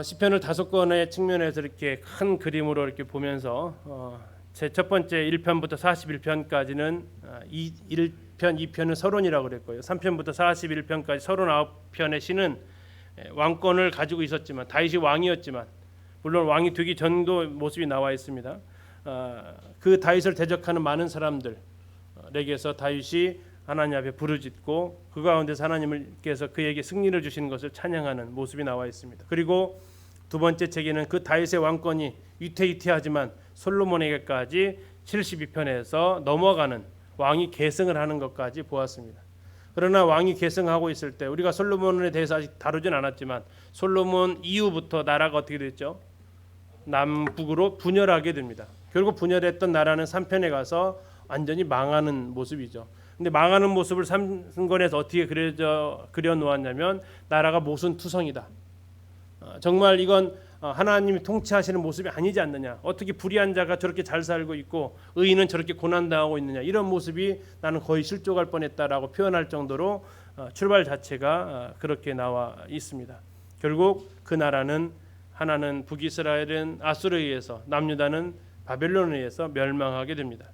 시편을 5권의 측면에서 이렇게 큰 그림으로 이렇게 보면서 제 첫 번째 1편부터 41편까지는 1편, 2편은 서론이라고 그랬고요. 3편부터 41편까지 39편의 시는 왕권을 가지고 있었지만 다윗이 왕이었지만 물론 왕이 되기 전도 모습이 나와 있습니다. 그 다윗을 대적하는 많은 사람들에게서 다윗이 하나님 앞에 부르짖고 그 가운데서 하나님께서 그에게 승리를 주시는 것을 찬양하는 모습이 나와 있습니다. 그리고 두 번째 책에는 그 다윗의 왕권이 위태위태하지만 솔로몬에게까지 72편에서 넘어가는 왕이 계승을 하는 것까지 보았습니다. 그러나 왕이 계승하고 있을 때 우리가 솔로몬에 대해서 아직 다루진 않았지만 솔로몬 이후부터 나라가 어떻게 됐죠? 남북으로 분열하게 됩니다. 결국 분열했던 나라는 3편에 가서 완전히 망하는 모습이죠. 근데 망하는 모습을 3권에서 어떻게 그려 놓았냐면 나라가 모순투성이다. 정말 이건 하나님이 통치하시는 모습이 아니지 않느냐. 어떻게 불의한 자가 저렇게 잘 살고 있고 의인은 저렇게 고난당하고 있느냐. 이런 모습이 나는 거의 실족할 뻔했다라고 표현할 정도로 출발 자체가 그렇게 나와 있습니다. 결국 그 나라는 하나는 북이스라엘은 아수르에 의해서 남유다는 바벨론에 의해서 멸망하게 됩니다.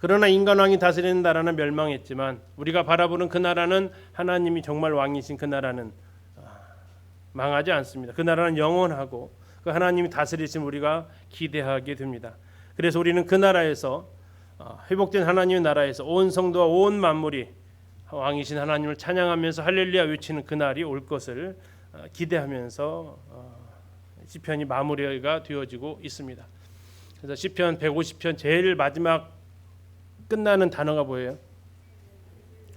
그러나 인간왕이 다스리는 나라는 멸망했지만 우리가 바라보는 그 나라는 하나님이 정말 왕이신 그 나라는 망하지 않습니다. 그 나라는 영원하고 그 하나님이 다스리심 우리가 기대하게 됩니다. 그래서 우리는 그 나라에서 회복된 하나님의 나라에서 온 성도와 온 만물이 왕이신 하나님을 찬양하면서 할렐루야 외치는 그날이 올 것을 기대하면서 시편이 마무리가 되어지고 있습니다. 그래서 시편 150편 제일 마지막 끝나는 단어가 뭐예요?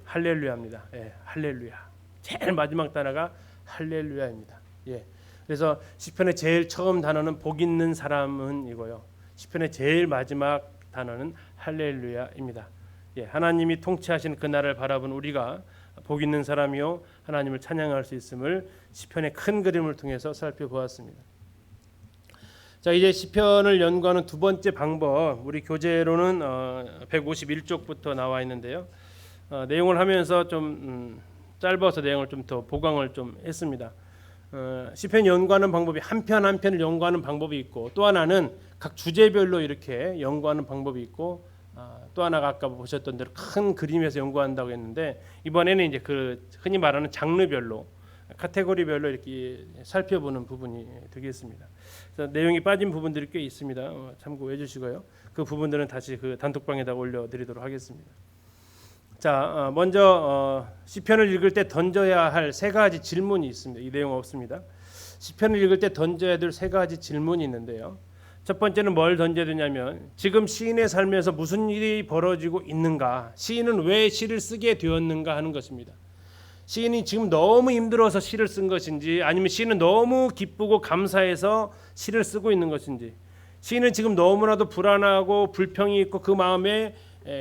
할렐루야입니다. 예, 할렐루야. 제일 마지막 단어가 할렐루야입니다. 예. 그래서 시편의 제일 처음 단어는 복 있는 사람은 이고요. 시편의 제일 마지막 단어는 할렐루야입니다. 예, 하나님이 통치하시는 그 나라를 바라본 우리가 복 있는 사람이요 하나님을 찬양할 수 있음을 시편의 큰 그림을 통해서 살펴보았습니다. 자, 이제 시편을 연구하는 두 번째 방법, 우리 교재로는 151쪽부터 나와 있는데요. 내용을 하면서 좀 짧아서 내용을 좀 더 보강을 좀 했습니다. 시편 연구하는 방법이 한 편 한 편을 연구하는 방법이 있고 또 하나는 각 주제별로 이렇게 연구하는 방법이 있고 또 하나가 아까 보셨던 대로 큰 그림에서 연구한다고 했는데 이번에는 이제 그 흔히 말하는 장르별로 카테고리별로 이렇게 살펴보는 부분이 되겠습니다. 그래서 내용이 빠진 부분들이 꽤 있습니다. 참고해 주시고요. 그 부분들은 다시 그 단톡방에다 올려드리도록 하겠습니다. 자, 먼저 시편을 읽을 때 던져야 할 세 가지 질문이 있습니다. 이 내용 없습니다. 시편을 읽을 때 던져야 될 세 가지 질문이 있는데요. 첫 번째는 뭘 던져야 되냐면 지금 시인의 삶에서 무슨 일이 벌어지고 있는가, 시인은 왜 시를 쓰게 되었는가 하는 것입니다. 시인이 지금 너무 힘들어서 시를 쓴 것인지 아니면 시인은 너무 기쁘고 감사해서 시를 쓰고 있는 것인지, 시인은 지금 너무나도 불안하고 불평이 있고 그 마음에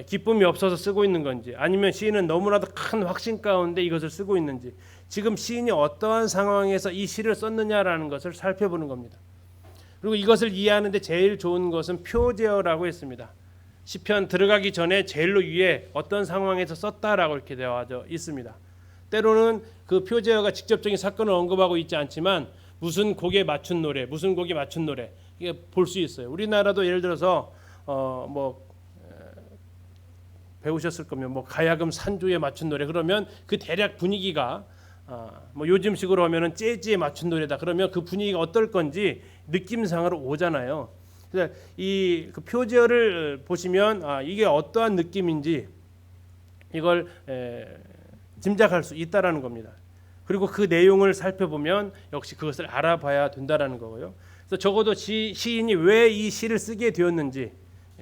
기쁨이 없어서 쓰고 있는 건지, 아니면 시인은 너무나도 큰 확신 가운데 이것을 쓰고 있는지, 지금 시인이 어떠한 상황에서 이 시를 썼느냐라는 것을 살펴보는 겁니다. 그리고 이것을 이해하는데 제일 좋은 것은 표제어라고 했습니다. 시편 들어가기 전에 제일로 위에 어떤 상황에서 썼다라고 이렇게 되어져 있습니다. 때로는 그 표제어가 직접적인 사건을 언급하고 있지 않지만 무슨 곡에 맞춘 노래, 무슨 곡에 맞춘 노래 이게 볼 수 있어요. 우리나라도 예를 들어서 배우셨을 거면 가야금 산주에 맞춘 노래 그러면 그 대략 분위기가 요즘식으로 하면은 재즈에 맞춘 노래다 그러면 그 분위기가 어떨 건지 느낌상으로 오잖아요. 그래서 이 그 표제어를 보시면 이게 어떠한 느낌인지 이걸 짐작할 수 있다라는 겁니다. 그리고 그 내용을 살펴보면 역시 그것을 알아봐야 된다라는 거고요. 그래서 적어도 시인이 왜 이 시를 쓰게 되었는지,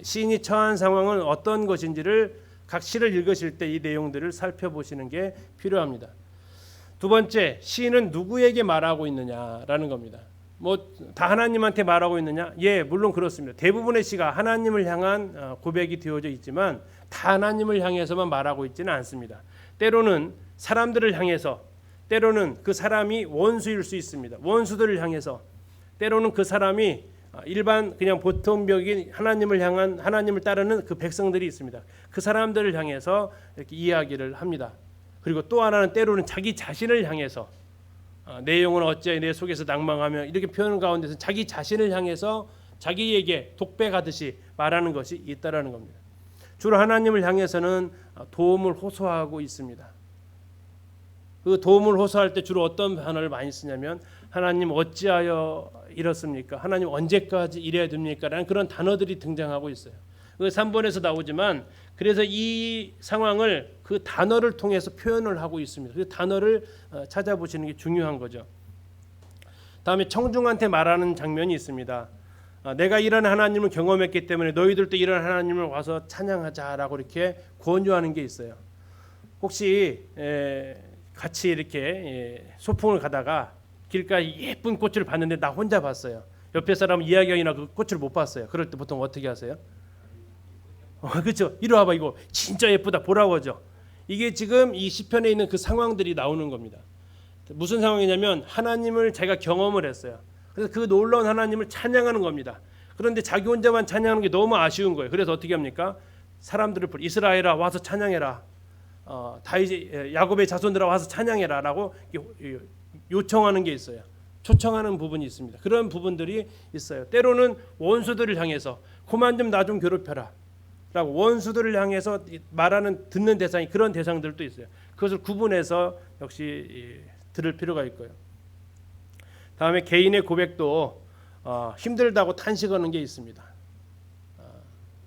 시인이 처한 상황은 어떤 것인지를 각 시를 읽으실 때 이 내용들을 살펴보시는 게 필요합니다. 두 번째, 시인은 누구에게 말하고 있느냐라는 겁니다. 다 하나님한테 말하고 있느냐? 예, 물론 그렇습니다. 대부분의 시가 하나님을 향한 고백이 되어져 있지만 다 하나님을 향해서만 말하고 있지는 않습니다. 때로는 사람들을 향해서, 때로는 그 사람이 원수일 수 있습니다. 원수들을 향해서, 때로는 그 사람이 일반 그냥 보통적인 하나님을 향한, 하나님을 따르는 그 백성들이 있습니다. 그 사람들을 향해서 이렇게 이야기를 합니다. 그리고 또 하나는 때로는 자기 자신을 향해서 내 영혼 어찌하여 내 속에서 낭망하며 이렇게 표현 가운데서 자기 자신을 향해서 자기에게 독백하듯이 말하는 것이 있다라는 겁니다. 주로 하나님을 향해서는 도움을 호소하고 있습니다. 그 도움을 호소할 때 주로 어떤 단어를 많이 쓰냐면 하나님 어찌하여 이렇습니까? 하나님 언제까지 이래야 됩니까? 라는 그런 단어들이 등장하고 있어요. 그 3번에서 나오지만 그래서 이 상황을 그 단어를 통해서 표현을 하고 있습니다. 그 단어를 찾아보시는 게 중요한 거죠. 다음에 청중한테 말하는 장면이 있습니다. 내가 이런 하나님을 경험했기 때문에 너희들도 이런 하나님을 와서 찬양하자라고 이렇게 권유하는 게 있어요. 혹시 같이 이렇게 소풍을 가다가 길가에 예쁜 꽃을 봤는데 나 혼자 봤어요. 옆에 사람은 이야기하기나 그 꽃을 못 봤어요. 그럴 때 보통 어떻게 하세요? 그렇죠. 이리 와봐, 이거 진짜 예쁘다, 보라고 하죠. 이게 지금 이 시편에 있는 그 상황들이 나오는 겁니다. 무슨 상황이냐면 하나님을 제가 경험을 했어요. 그래서 그 놀라운 하나님을 찬양하는 겁니다. 그런데 자기 혼자만 찬양하는 게 너무 아쉬운 거예요. 그래서 어떻게 합니까? 사람들을 이스라엘아 와서 찬양해라. 야곱의 자손들아 와서 찬양해라라고 요청하는 게 있어요. 초청하는 부분이 있습니다. 그런 부분들이 있어요. 때로는 원수들을 향해서 그만 좀 나 좀 괴롭혀라 라고 원수들을 향해서 말하는 듣는 대상이 그런 대상들도 있어요. 그것을 구분해서 역시 들을 필요가 있고요. 다음에 개인의 고백도 힘들다고 탄식하는 게 있습니다.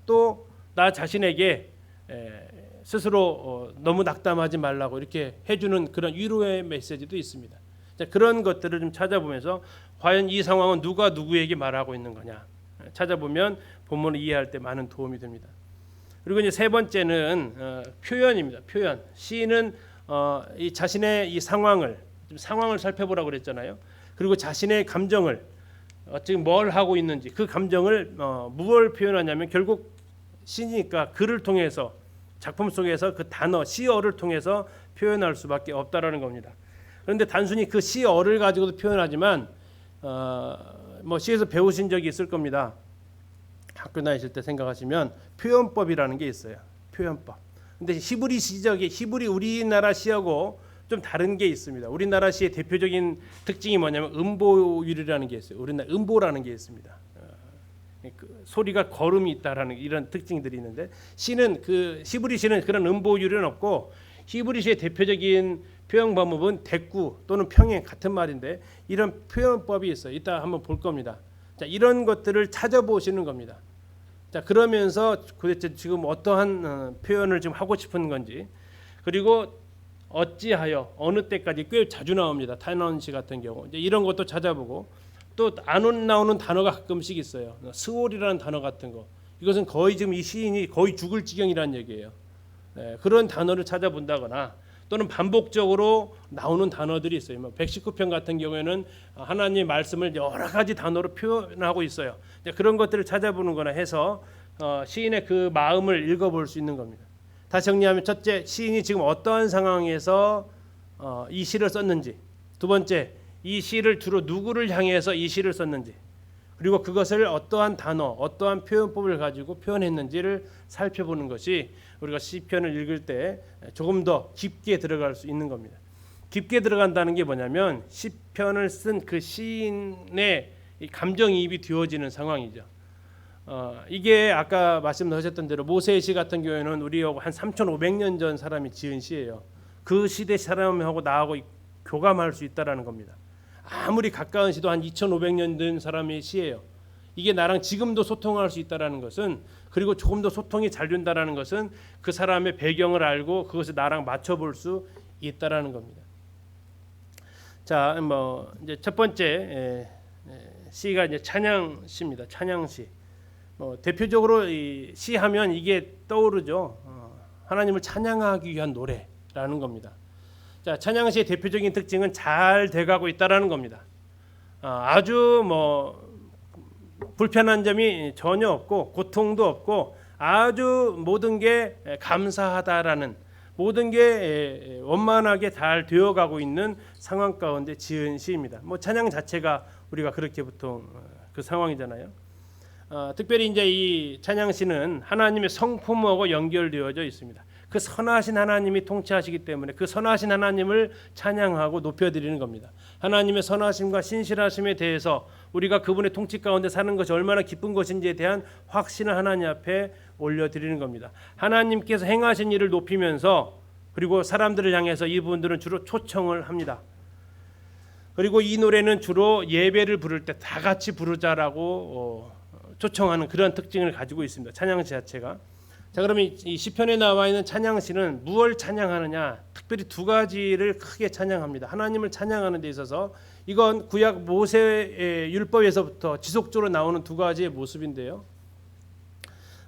또 나 자신에게 스스로 너무 낙담하지 말라고 이렇게 해주는 그런 위로의 메시지도 있습니다. 자, 그런 것들을 좀 찾아보면서 과연 이 상황은 누가 누구에게 말하고 있는 거냐 찾아보면 본문을 이해할 때 많은 도움이 됩니다. 그리고 이제 세 번째는 표현입니다. 표현. 시인은 이 자신의 이 상황을 살펴보라고 그랬잖아요. 그리고 자신의 감정을 지금 뭘 하고 있는지 그 감정을 무엇을 표현하냐면 결국 시니까 글을 통해서 작품 속에서 그 단어 시어를 통해서 표현할 수밖에 없다라는 겁니다. 그런데 단순히 그 시어를 가지고도 표현하지만 뭐 시에서 배우신 적이 있을 겁니다. 학교 다니실 때 생각하시면 표현법이라는 게 있어요. 표현법. 근데 히브리 시적이 히브리 우리나라 시하고 좀 다른 게 있습니다. 우리나라 시의 대표적인 특징이 뭐냐면 음보율이라는 게 있어요. 우리나라 음보라는 게 있습니다. 그 소리가 걸음이 있다라는 이런 특징들이 있는데 시는 그 히브리 시는 그런 음보율은 없고 히브리 시의 대표적인 표현 방법은 대꾸 또는 평행 같은 말인데 이런 표현법이 있어요. 이따 한번 볼 겁니다. 자, 이런 것들을 찾아보시는 겁니다. 자, 그러면서 도대체 지금 어떠한 표현을 지금 하고 싶은 건지 그리고 어찌하여 어느 때까지 꽤 자주 나옵니다. 탄원시 같은 경우 이제 이런 것도 찾아보고 또 안 나오는 단어가 가끔씩 있어요. 스월이라는 단어 같은 거 이것은 거의 지금 이 시인이 거의 죽을 지경이라는 얘기예요. 그런 단어를 찾아본다거나 또는 반복적으로 나오는 단어들이 있어요. 119편 같은 경우에는 하나님의 말씀을 여러 가지 단어로 표현하고 있어요. 그런 것들을 찾아보는 거나 해서 시인의 그 마음을 읽어볼 수 있는 겁니다. 다시 정리하면 첫째, 시인이 지금 어떠한 상황에서 이 시를 썼는지, 두 번째, 이 시를 주로 누구를 향해서 이 시를 썼는지, 그리고 그것을 어떠한 단어, 어떠한 표현법을 가지고 표현했는지를 살펴보는 것이 우리가 시편을 읽을 때 조금 더 깊게 들어갈 수 있는 겁니다. 깊게 들어간다는 게 뭐냐면 시편을 쓴 그 시인의 감정이입이 되어지는 상황이죠. 이게 아까 말씀하셨던 대로 모세의 시 같은 경우에는 우리하고 한 3,500년 전 사람이 지은 시예요. 그 시대 사람하고 나하고 교감할 수 있다라는 겁니다. 아무리 가까운 시도 한 2,500년 된 사람의 시예요. 이게 나랑 지금도 소통할 수 있다라는 것은 그리고 조금 더 소통이 잘 된다라는 것은 그 사람의 배경을 알고 그것을 나랑 맞춰볼 수 있다라는 겁니다. 자, 뭐 이제 첫 번째 시가 이제 찬양시입니다. 찬양시. 대표적으로 이 시하면 이게 떠오르죠. 하나님을 찬양하기 위한 노래라는 겁니다. 자, 찬양시의 대표적인 특징은 잘 돼가고 있다라는 겁니다. 아주 뭐 불편한 점이 전혀 없고 고통도 없고 아주 모든 게 감사하다라는 모든 게 원만하게 잘 되어가고 있는 상황 가운데 지은 시입니다. 뭐 찬양 자체가 우리가 그렇게 보통 그 상황이잖아요. 특별히 이제 이 찬양시는 하나님의 성품하고 연결되어져 있습니다. 그 선하신 하나님이 통치하시기 때문에 그 선하신 하나님을 찬양하고 높여드리는 겁니다. 하나님의 선하심과 신실하심에 대해서 우리가 그분의 통치 가운데 사는 것이 얼마나 기쁜 것인지에 대한 확신을 하나님 앞에 올려드리는 겁니다. 하나님께서 행하신 일을 높이면서 그리고 사람들을 향해서 이분들은 주로 초청을 합니다. 그리고 이 노래는 주로 예배를 부를 때 다 같이 부르자라고 초청하는 그런 특징을 가지고 있습니다. 찬양시 자체가. 자, 그러면 이 시편에 나와 있는 찬양시는 무엇을 찬양하느냐? 특별히 두 가지를 크게 찬양합니다. 하나님을 찬양하는 데 있어서 이건 구약 모세의 율법에서부터 지속적으로 나오는 두 가지의 모습인데요.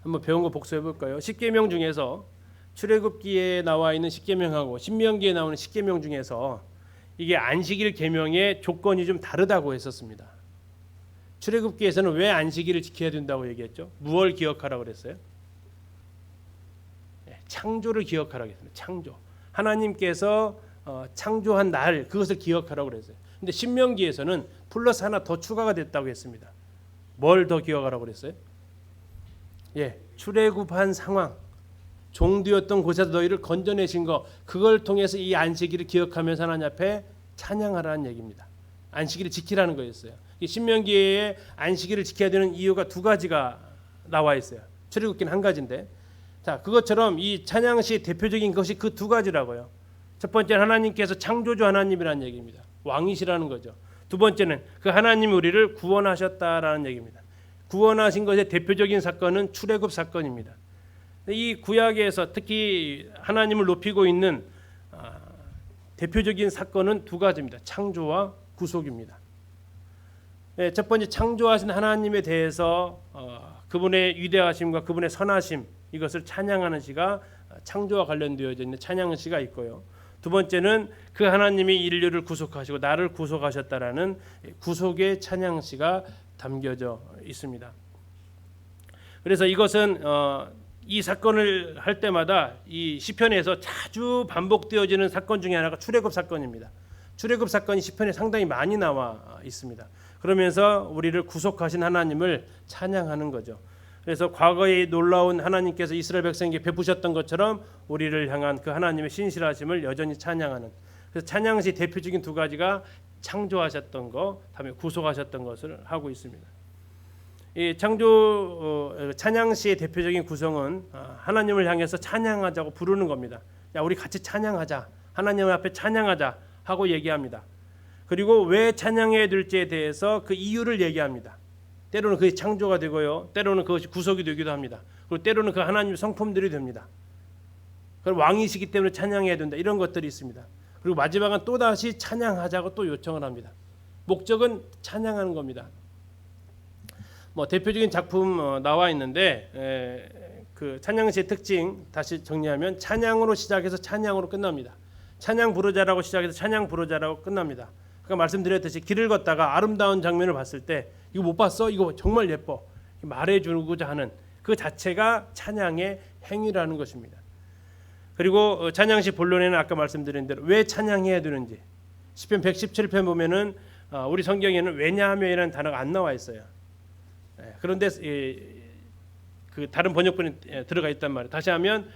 한번 배운 거 복습해 볼까요? 십계명 중에서 출애굽기에 나와 있는 십계명하고 신명기에 나오는 십계명 중에서 이게 안식일 계명의 조건이 좀 다르다고 했었습니다. 출애굽기에서는 왜 안식일을 지켜야 된다고 얘기했죠? 무엇을 기억하라고 그랬어요? 창조를 기억하라고 했습니다. 창조. 하나님께서 창조한 날 그것을 기억하라고 그랬어요. 근데 신명기에서는 플러스 하나 더 추가가 됐다고 했습니다. 뭘 더 기억하라고 그랬어요? 출애굽한 상황. 종되었던 곳에서 너희를 건져내신 거 그걸 통해서 이 안식일을 기억하면서 하나님 앞에 찬양하라는 얘기입니다. 안식일을 지키라는 거였어요. 신명기에 안식일을 지켜야 되는 이유가 두 가지가 나와 있어요. 출애굽기는 한 가지인데, 자 그것처럼 이 찬양시 대표적인 것이 그 두 가지라고요. 첫 번째는 하나님께서 창조주 하나님이라는 얘기입니다. 왕이시라는 거죠. 두 번째는 그 하나님이 우리를 구원하셨다라는 얘기입니다. 구원하신 것의 대표적인 사건은 출애굽 사건입니다. 이 구약에서 특히 하나님을 높이고 있는 대표적인 사건은 두 가지입니다. 창조와 구속입니다. 첫 번째 창조하신 하나님에 대해서 그분의 위대하심과 그분의 선하심 이것을 찬양하는 시가 창조와 관련되어져 있는 찬양 시가 있고요. 두 번째는 그 하나님이 인류를 구속하시고 나를 구속하셨다라는 구속의 찬양 시가 담겨져 있습니다. 그래서 이것은 이 사건을 할 때마다 이 시편에서 자주 반복되어지는 사건 중에 하나가 출애굽 사건입니다. 출애굽 사건이 시편에 상당히 많이 나와 있습니다. 그러면서 우리를 구속하신 하나님을 찬양하는 거죠. 그래서 과거에 놀라운 하나님께서 이스라엘 백성에게 베푸셨던 것처럼 우리를 향한 그 하나님의 신실하심을 여전히 찬양하는. 그래서 찬양시 대표적인 두 가지가 창조하셨던 것, 다음에 구속하셨던 것을 하고 있습니다. 이 창조 찬양시의 대표적인 구성은 하나님을 향해서 찬양하자고 부르는 겁니다. 야, 우리 같이 찬양하자. 하나님 앞에 찬양하자 하고 얘기합니다. 그리고 왜 찬양해야 될지에 대해서 그 이유를 얘기합니다. 때로는 그것이 창조가 되고요. 때로는 그것이 구속이 되기도 합니다. 그리고 때로는 그 하나님의 성품들이 됩니다. 그리고 왕이시기 때문에 찬양해야 된다. 이런 것들이 있습니다. 그리고 마지막은 또다시 찬양하자고 또 요청을 합니다. 목적은 찬양하는 겁니다. 대표적인 작품 나와 있는데 그 찬양시의 특징 다시 정리하면 찬양으로 시작해서 찬양으로 끝납니다. 찬양 부르자라고 시작해서 찬양 부르자라고 끝납니다. 아까 말씀드렸듯이 길을 걷다가 아름다운 장면을 봤을 때 이거 못 봤어? 이거 정말 예뻐. 말해주고자 하는 그 자체가 찬양의 행위라는 것입니다. 그리고 찬양시 본론에는 아까 말씀드린 대로 왜 찬양해야 되는지 시편 117편 보면은 우리 성경에는 왜냐하면이라는 단어가 안 나와 있어요. 그런데 그 다른 번역본에 들어가 있단 말이에요. 다시 하면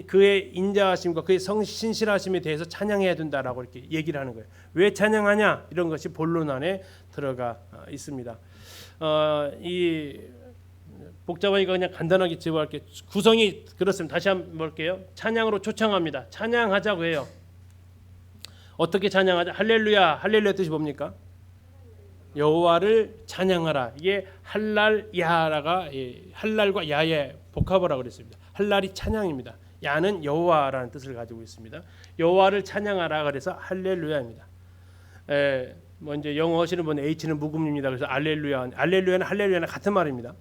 그의 인자하심과 그의 신실하심에 대해서 찬양해야 된다라고 이렇게 얘기를 하는 거예요. 왜 찬양하냐 이런 것이 본론 안에 들어가 있습니다. 이 복잡하니까 그냥 간단하게 제보할게요. 구성이 그렇습니다. 다시 한번 볼게요. 찬양으로 초청합니다. 찬양하자고 해요. 어떻게 찬양하자? 할렐루야. 할렐루야 뜻이 뭡니까? 여호와를 찬양하라. 이게 할랄 야라가 할랄과 야의 복합어라고 그랬습니다. 할랄이 찬양입니다. 야는 여호와라는 뜻을 가지고 있습니다. 여호와를 찬양하라 그래서 할렐루야입니다. 이제 영어 하시는 분 H는 묵음입니다. 그래서 알렐루야, 알렐루야는 할렐루야는 같은 말입니다.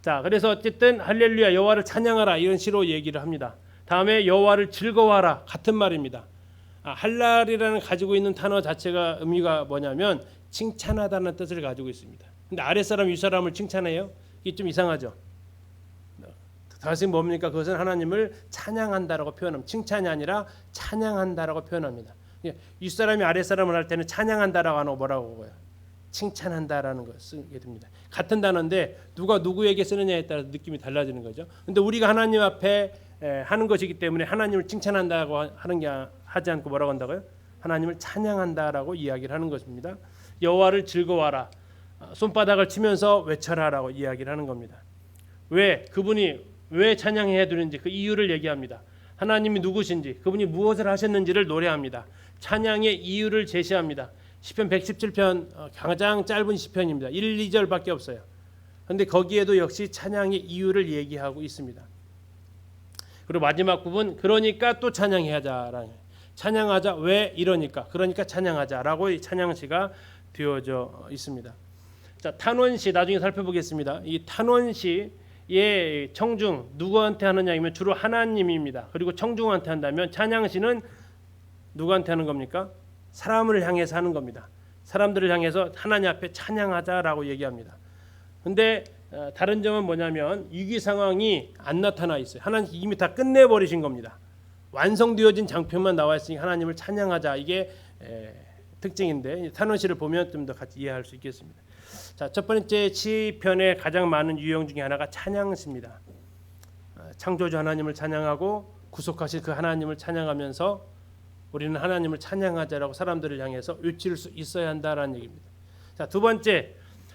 자, 그래서 어쨌든 할렐루야 여호와를 찬양하라 이런 시로 얘기를 합니다. 다음에 여호와를 즐거워하라 같은 말입니다. 할랄이라는 가지고 있는 단어 자체가 의미가 뭐냐면 칭찬하다는 뜻을 가지고 있습니다. 근데 아랫사람 윗사람을 칭찬해요? 이게 좀 이상하죠. 다시 뭡니까? 그것은 하나님을 찬양한다라고 표현합니다. 칭찬이 아니라 찬양한다라고 표현합니다. 윗사람이 아랫사람을 할 때는 찬양한다라고 하는 거 뭐라고 하고요? 칭찬한다라는 걸 쓰게 됩니다. 같은 단어인데 누가 누구에게 쓰느냐에 따라 느낌이 달라지는 거죠. 근데 우리가 하나님 앞에 하는 것이기 때문에 하나님을 칭찬한다고 하는 게 하지 않고 뭐라고 한다고요? 하나님을 찬양한다라고 이야기를 하는 것입니다. 여호와를 즐거워하라. 손바닥을 치면서 외쳐라라고 이야기를 하는 겁니다. 왜 그분이 왜 찬양해야 되는지 그 이유를 얘기합니다. 하나님이 누구신지 그분이 무엇을 하셨는지를 노래합니다. 찬양의 이유를 제시합니다. 시편 117편 가장 짧은 시편입니다. 1, 2절밖에 없어요. 그런데 거기에도 역시 찬양의 이유를 얘기하고 있습니다. 그리고 마지막 부분 그러니까 또 찬양해야자라는 찬양하자 왜 이러니까 그러니까 찬양하자라고 이 찬양시가 되어져 있습니다. 자, 탄원시 나중에 살펴보겠습니다. 이 탄원시의 청중 누구한테 하느냐면 주로 하나님입니다. 그리고 청중한테 한다면 찬양시는 누구한테 하는 겁니까? 사람을 향해서 하는 겁니다. 사람들을 향해서 하나님 앞에 찬양하자라고 얘기합니다. 근데 다른 점은 뭐냐면 위기 상황이 안 나타나 있어요. 하나님 이미 다 끝내버리신 겁니다. 완성되어진 장편만 나와 있으니 하나님을 찬양하자 이게 특징인데 탄원시를 보면 좀 더 같이 이해할 수 있겠습니다. 자, 첫 번째 시편의 가장 많은 유형 중에 하나가 찬양시입니다. 창조주 하나님을 찬양하고 구속하신 그 하나님을 찬양하면서 우리는 하나님을 찬양하자라고 사람들을 향해서 외칠 수 있어야 한다라는 얘기입니다. 자, 두 번째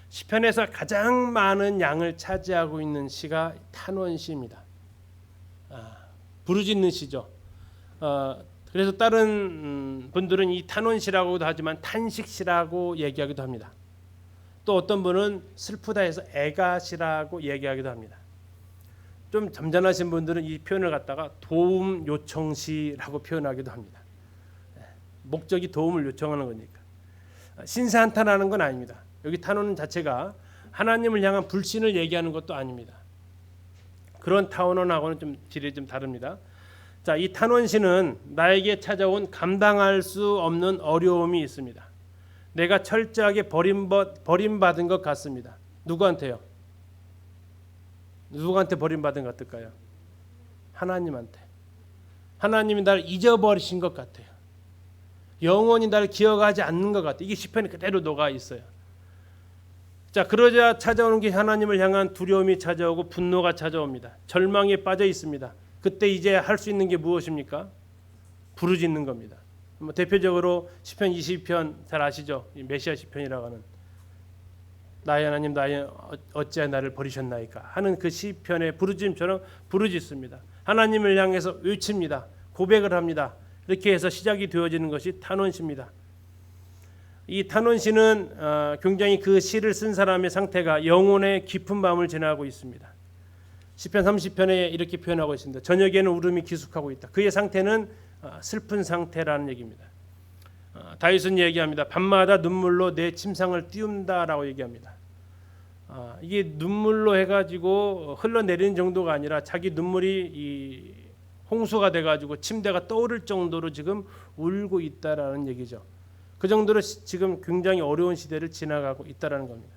시편에서 가장 많은 양을 차지하고 있는 시가 탄원시입니다. 부르짖는 시죠. 그래서 다른 분들은 이 탄원시라고도 하지만 탄식시라고 얘기하기도 합니다. 또 어떤 분은 슬프다 해서 애가시라고 얘기하기도 합니다. 좀 점잖으신 분들은 이 표현을 갖다가 도움 요청시라고 표현하기도 합니다. 목적이 도움을 요청하는 거니까. 신사한탄하는 건 아닙니다. 여기 탄원 자체가 하나님을 향한 불신을 얘기하는 것도 아닙니다. 그런 탄원하고는 좀 질이 좀 다릅니다. 자, 이 탄원시는 나에게 찾아온 감당할 수 없는 어려움이 있습니다. 내가 철저하게 버림받은 것 같습니다. 누구한테요? 누구한테 버림받은 것 같을까요? 하나님한테. 하나님이 나를 잊어버리신 것 같아요. 영원히 나를 기억하지 않는 것 같아요. 이게 시편에 그대로 녹아 있어요. 자, 그러자 찾아오는 게 하나님을 향한 두려움이 찾아오고 분노가 찾아옵니다. 절망에 빠져 있습니다. 그때 이제 할 수 있는 게 무엇입니까? 부르짖는 겁니다. 대표적으로 시편 20편 잘 아시죠? 메시아 시편이라고 하는 나의 하나님 나의 어찌하여 나를 버리셨나이까 하는 그 시편의 부르짖음처럼 부르짖습니다. 하나님을 향해서 외칩니다. 고백을 합니다. 이렇게 해서 시작이 되어지는 것이 탄원시입니다. 이 탄원시는 굉장히 그 시를 쓴 사람의 상태가 영혼의 깊은 밤을 지나고 있습니다. 시편 30편에 이렇게 표현하고 있습니다. 저녁에는 울음이 기숙하고 있다. 그의 상태는 슬픈 상태라는 얘기입니다. 다윗은 얘기합니다. 밤마다 눈물로 내 침상을 띄운다라고 얘기합니다. 이게 눈물로 해가지고 흘러내리는 정도가 아니라 자기 눈물이 이 홍수가 돼가지고 침대가 떠오를 정도로 지금 울고 있다라는 얘기죠. 그 정도로 지금 굉장히 어려운 시대를 지나가고 있다라는 겁니다.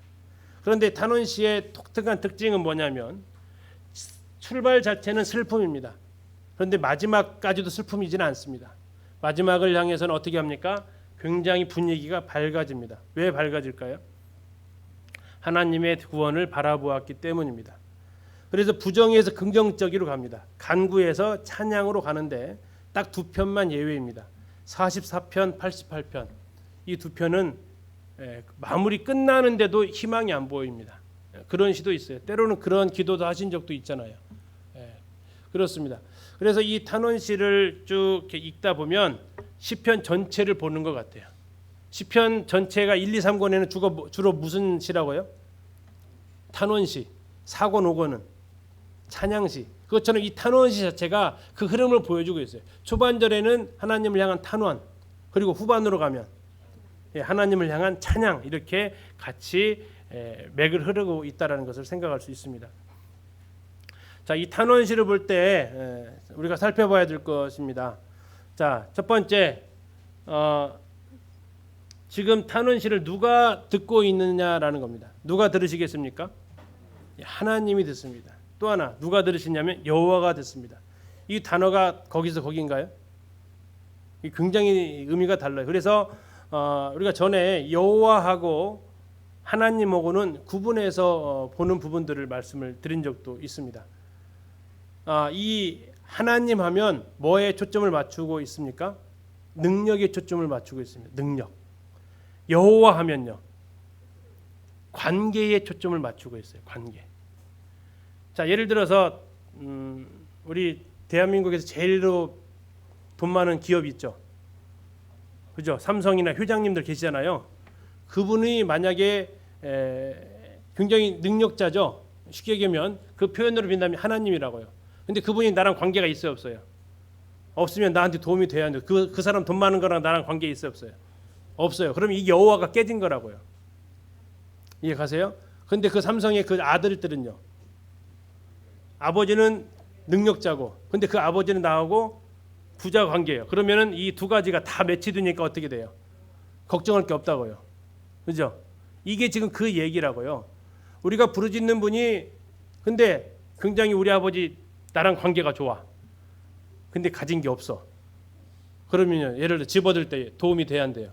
그런데 탄원시의 독특한 특징은 뭐냐면 출발 자체는 슬픔입니다. 그런데 마지막까지도 슬픔이지는 않습니다. 마지막을 향해서는 어떻게 합니까? 굉장히 분위기가 밝아집니다. 왜 밝아질까요? 하나님의 구원을 바라보았기 때문입니다. 그래서 부정에서 긍정적으로 갑니다. 간구에서 찬양으로 가는데 딱 두 편만 예외입니다. 44편, 88편. 이 두 편은 마무리 끝나는데도 희망이 안 보입니다. 그런 시도 있어요. 때로는 그런 기도도 하신 적도 있잖아요. 그렇습니다. 그래서 이 탄원시를 쭉 이렇게 읽다 보면 시편 전체를 보는 것 같아요. 시편 전체가 1, 2, 3권에는 주로 무슨 시라고요? 탄원시. 4권, 5권은 찬양시. 그것처럼 이 탄원시 자체가 그 흐름을 보여주고 있어요. 초반절에는 하나님을 향한 탄원, 그리고 후반으로 가면 하나님을 향한 찬양, 이렇게 같이 맥을 흐르고 있다는 것을 생각할 수 있습니다. 자, 이 탄원시를 볼 때 우리가 살펴봐야 될 것입니다. 자, 첫 번째, 지금 탄원시를 누가 듣고 있느냐라는 겁니다. 누가 들으시겠습니까? 하나님이 듣습니다. 또 하나 누가 들으시냐면 여호와가 듣습니다. 이 단어가 거기서 거기인가요? 굉장히 의미가 달라요. 그래서 우리가 전에 여호와하고 하나님하고는 구분해서 보는 부분들을 말씀을 드린 적도 있습니다. 이 하나님 하면 뭐에 초점을 맞추고 있습니까? 능력에 초점을 맞추고 있습니다. 능력. 여호와 하면요, 관계에 초점을 맞추고 있어요. 관계. 자, 예를 들어서 우리 대한민국에서 제일로 돈 많은 기업이 있죠. 그죠? 삼성이나 회장님들 계시잖아요. 그분이 만약에 굉장히 능력자죠. 쉽게 얘기하면 그 표현으로 빈다면 하나님이라고요. 근데 그분이 나랑 관계가 있어요, 없어요? 없으면 나한테 도움이 돼야 하는데 그 사람 돈 많은 거랑 나랑 관계 있어요, 없어요? 없어요. 그럼 이 여호와가 깨진 거라고요. 이해 가세요? 근데 그 삼성의 그 아들들은요, 아버지는 능력자고, 근데 그 아버지는 나하고 부자 관계예요. 그러면은 이 두 가지가 다 매치되니까 어떻게 돼요? 걱정할 게 없다고요. 그죠? 이게 지금 그 얘기라고요. 우리가 부르짖는 분이 근데 굉장히 우리 아버지 나랑 관계가 좋아. 근데 가진 게 없어. 그러면요, 예를 들어 집 얻을 때 도움이 돼야 한대요.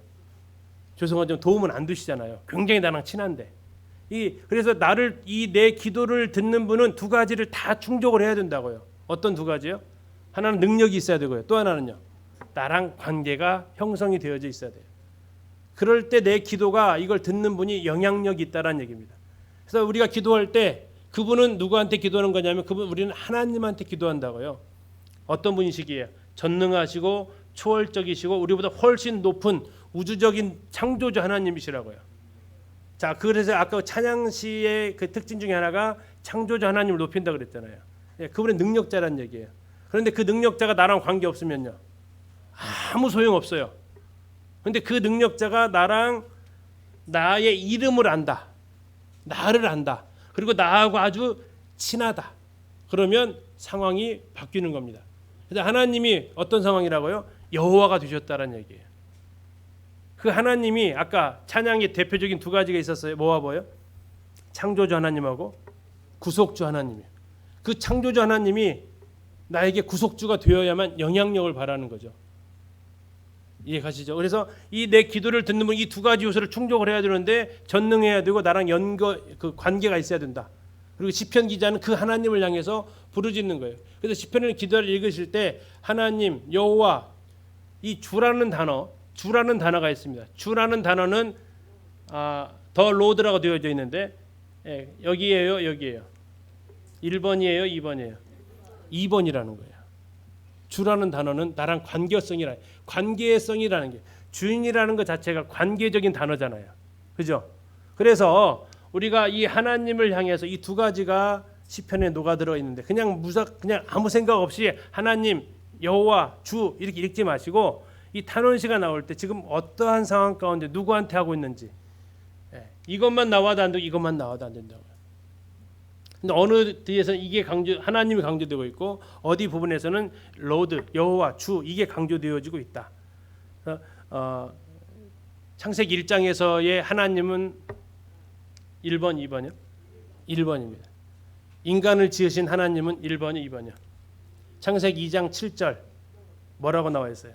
죄송하지만 도움은 안 주시잖아요. 굉장히 나랑 친한데. 그래서 이 내 기도를 듣는 분은 두 가지를 다 충족을 해야 된다고요. 어떤 두 가지요? 하나는 능력이 있어야 되고요. 또 하나는요, 나랑 관계가 형성이 되어져 있어야 돼요. 그럴 때 내 기도가 이걸 듣는 분이 영향력이 있다라는 얘기입니다. 그래서 우리가 기도할 때 그분은 누구한테 기도하는 거냐면 우리는 하나님한테 기도한다고요. 어떤 분이시기에 전능하시고 초월적이시고 우리보다 훨씬 높은 우주적인 창조주 하나님이시라고요. 자, 그래서 아까 찬양시의 그 특징 중에 하나가 창조주 하나님을 높인다 그랬잖아요. 예, 그분의 능력자라는 얘기예요. 그런데 그 능력자가 나랑 관계 없으면요, 아무 소용 없어요. 근데 그 능력자가 나의 이름을 안다, 나를 안다, 그리고 나하고 아주 친하다. 그러면 상황이 바뀌는 겁니다. 그래서 하나님이 어떤 상황이라고요? 여호와가 되셨다는 얘기예요. 그 하나님이 아까 찬양의 대표적인 두 가지가 있었어요. 뭐와 뭐요? 창조주 하나님하고 구속주 하나님이에요. 그 창조주 하나님이 나에게 구속주가 되어야만 영향력을 발하는 거죠. 이해 가시죠? 그래서 이 내 기도를 듣는 분 이 두 가지 요소를 충족을 해야 되는데 전능해야 되고 나랑 그 관계가 있어야 된다. 그리고 시편 기자는 그 하나님을 향해서 부르짖는 거예요. 그래서 시편을 기도를 읽으실 때 하나님, 여호와, 이 주라는 단어가 있습니다. 주라는 단어는 더 로드라고 되어져 있는데 여기에요. 1번이에요, 2번이에요. 2번이라는 거예요. 주라는 단어는 나랑 관계성이라는 게, 주인이라는 것 자체가 관계적인 단어잖아요. 그죠? 그래서 우리가 이 하나님을 향해서 이 두 가지가 시편에 녹아들어 있는데 그냥 아무 생각 없이 하나님, 여호와, 주 이렇게 읽지 마시고 이 탄원시가 나올 때 지금 어떠한 상황 가운데 누구한테 하고 있는지, 이것만 나와도 안 되고 이것만 나와도 안 된다고요. 근데 어느 뒤에서는 이게 하나님이 강조되고 있고 어디 부분에서는 로드, 여호와, 주 이게 강조되어지고 있다. 창세기 1장에서의 하나님은 1번, 2번이요? 1번입니다. 인간을 지으신 하나님은 1번이 2번이요. 창세기 2장 7절 뭐라고 나와 있어요?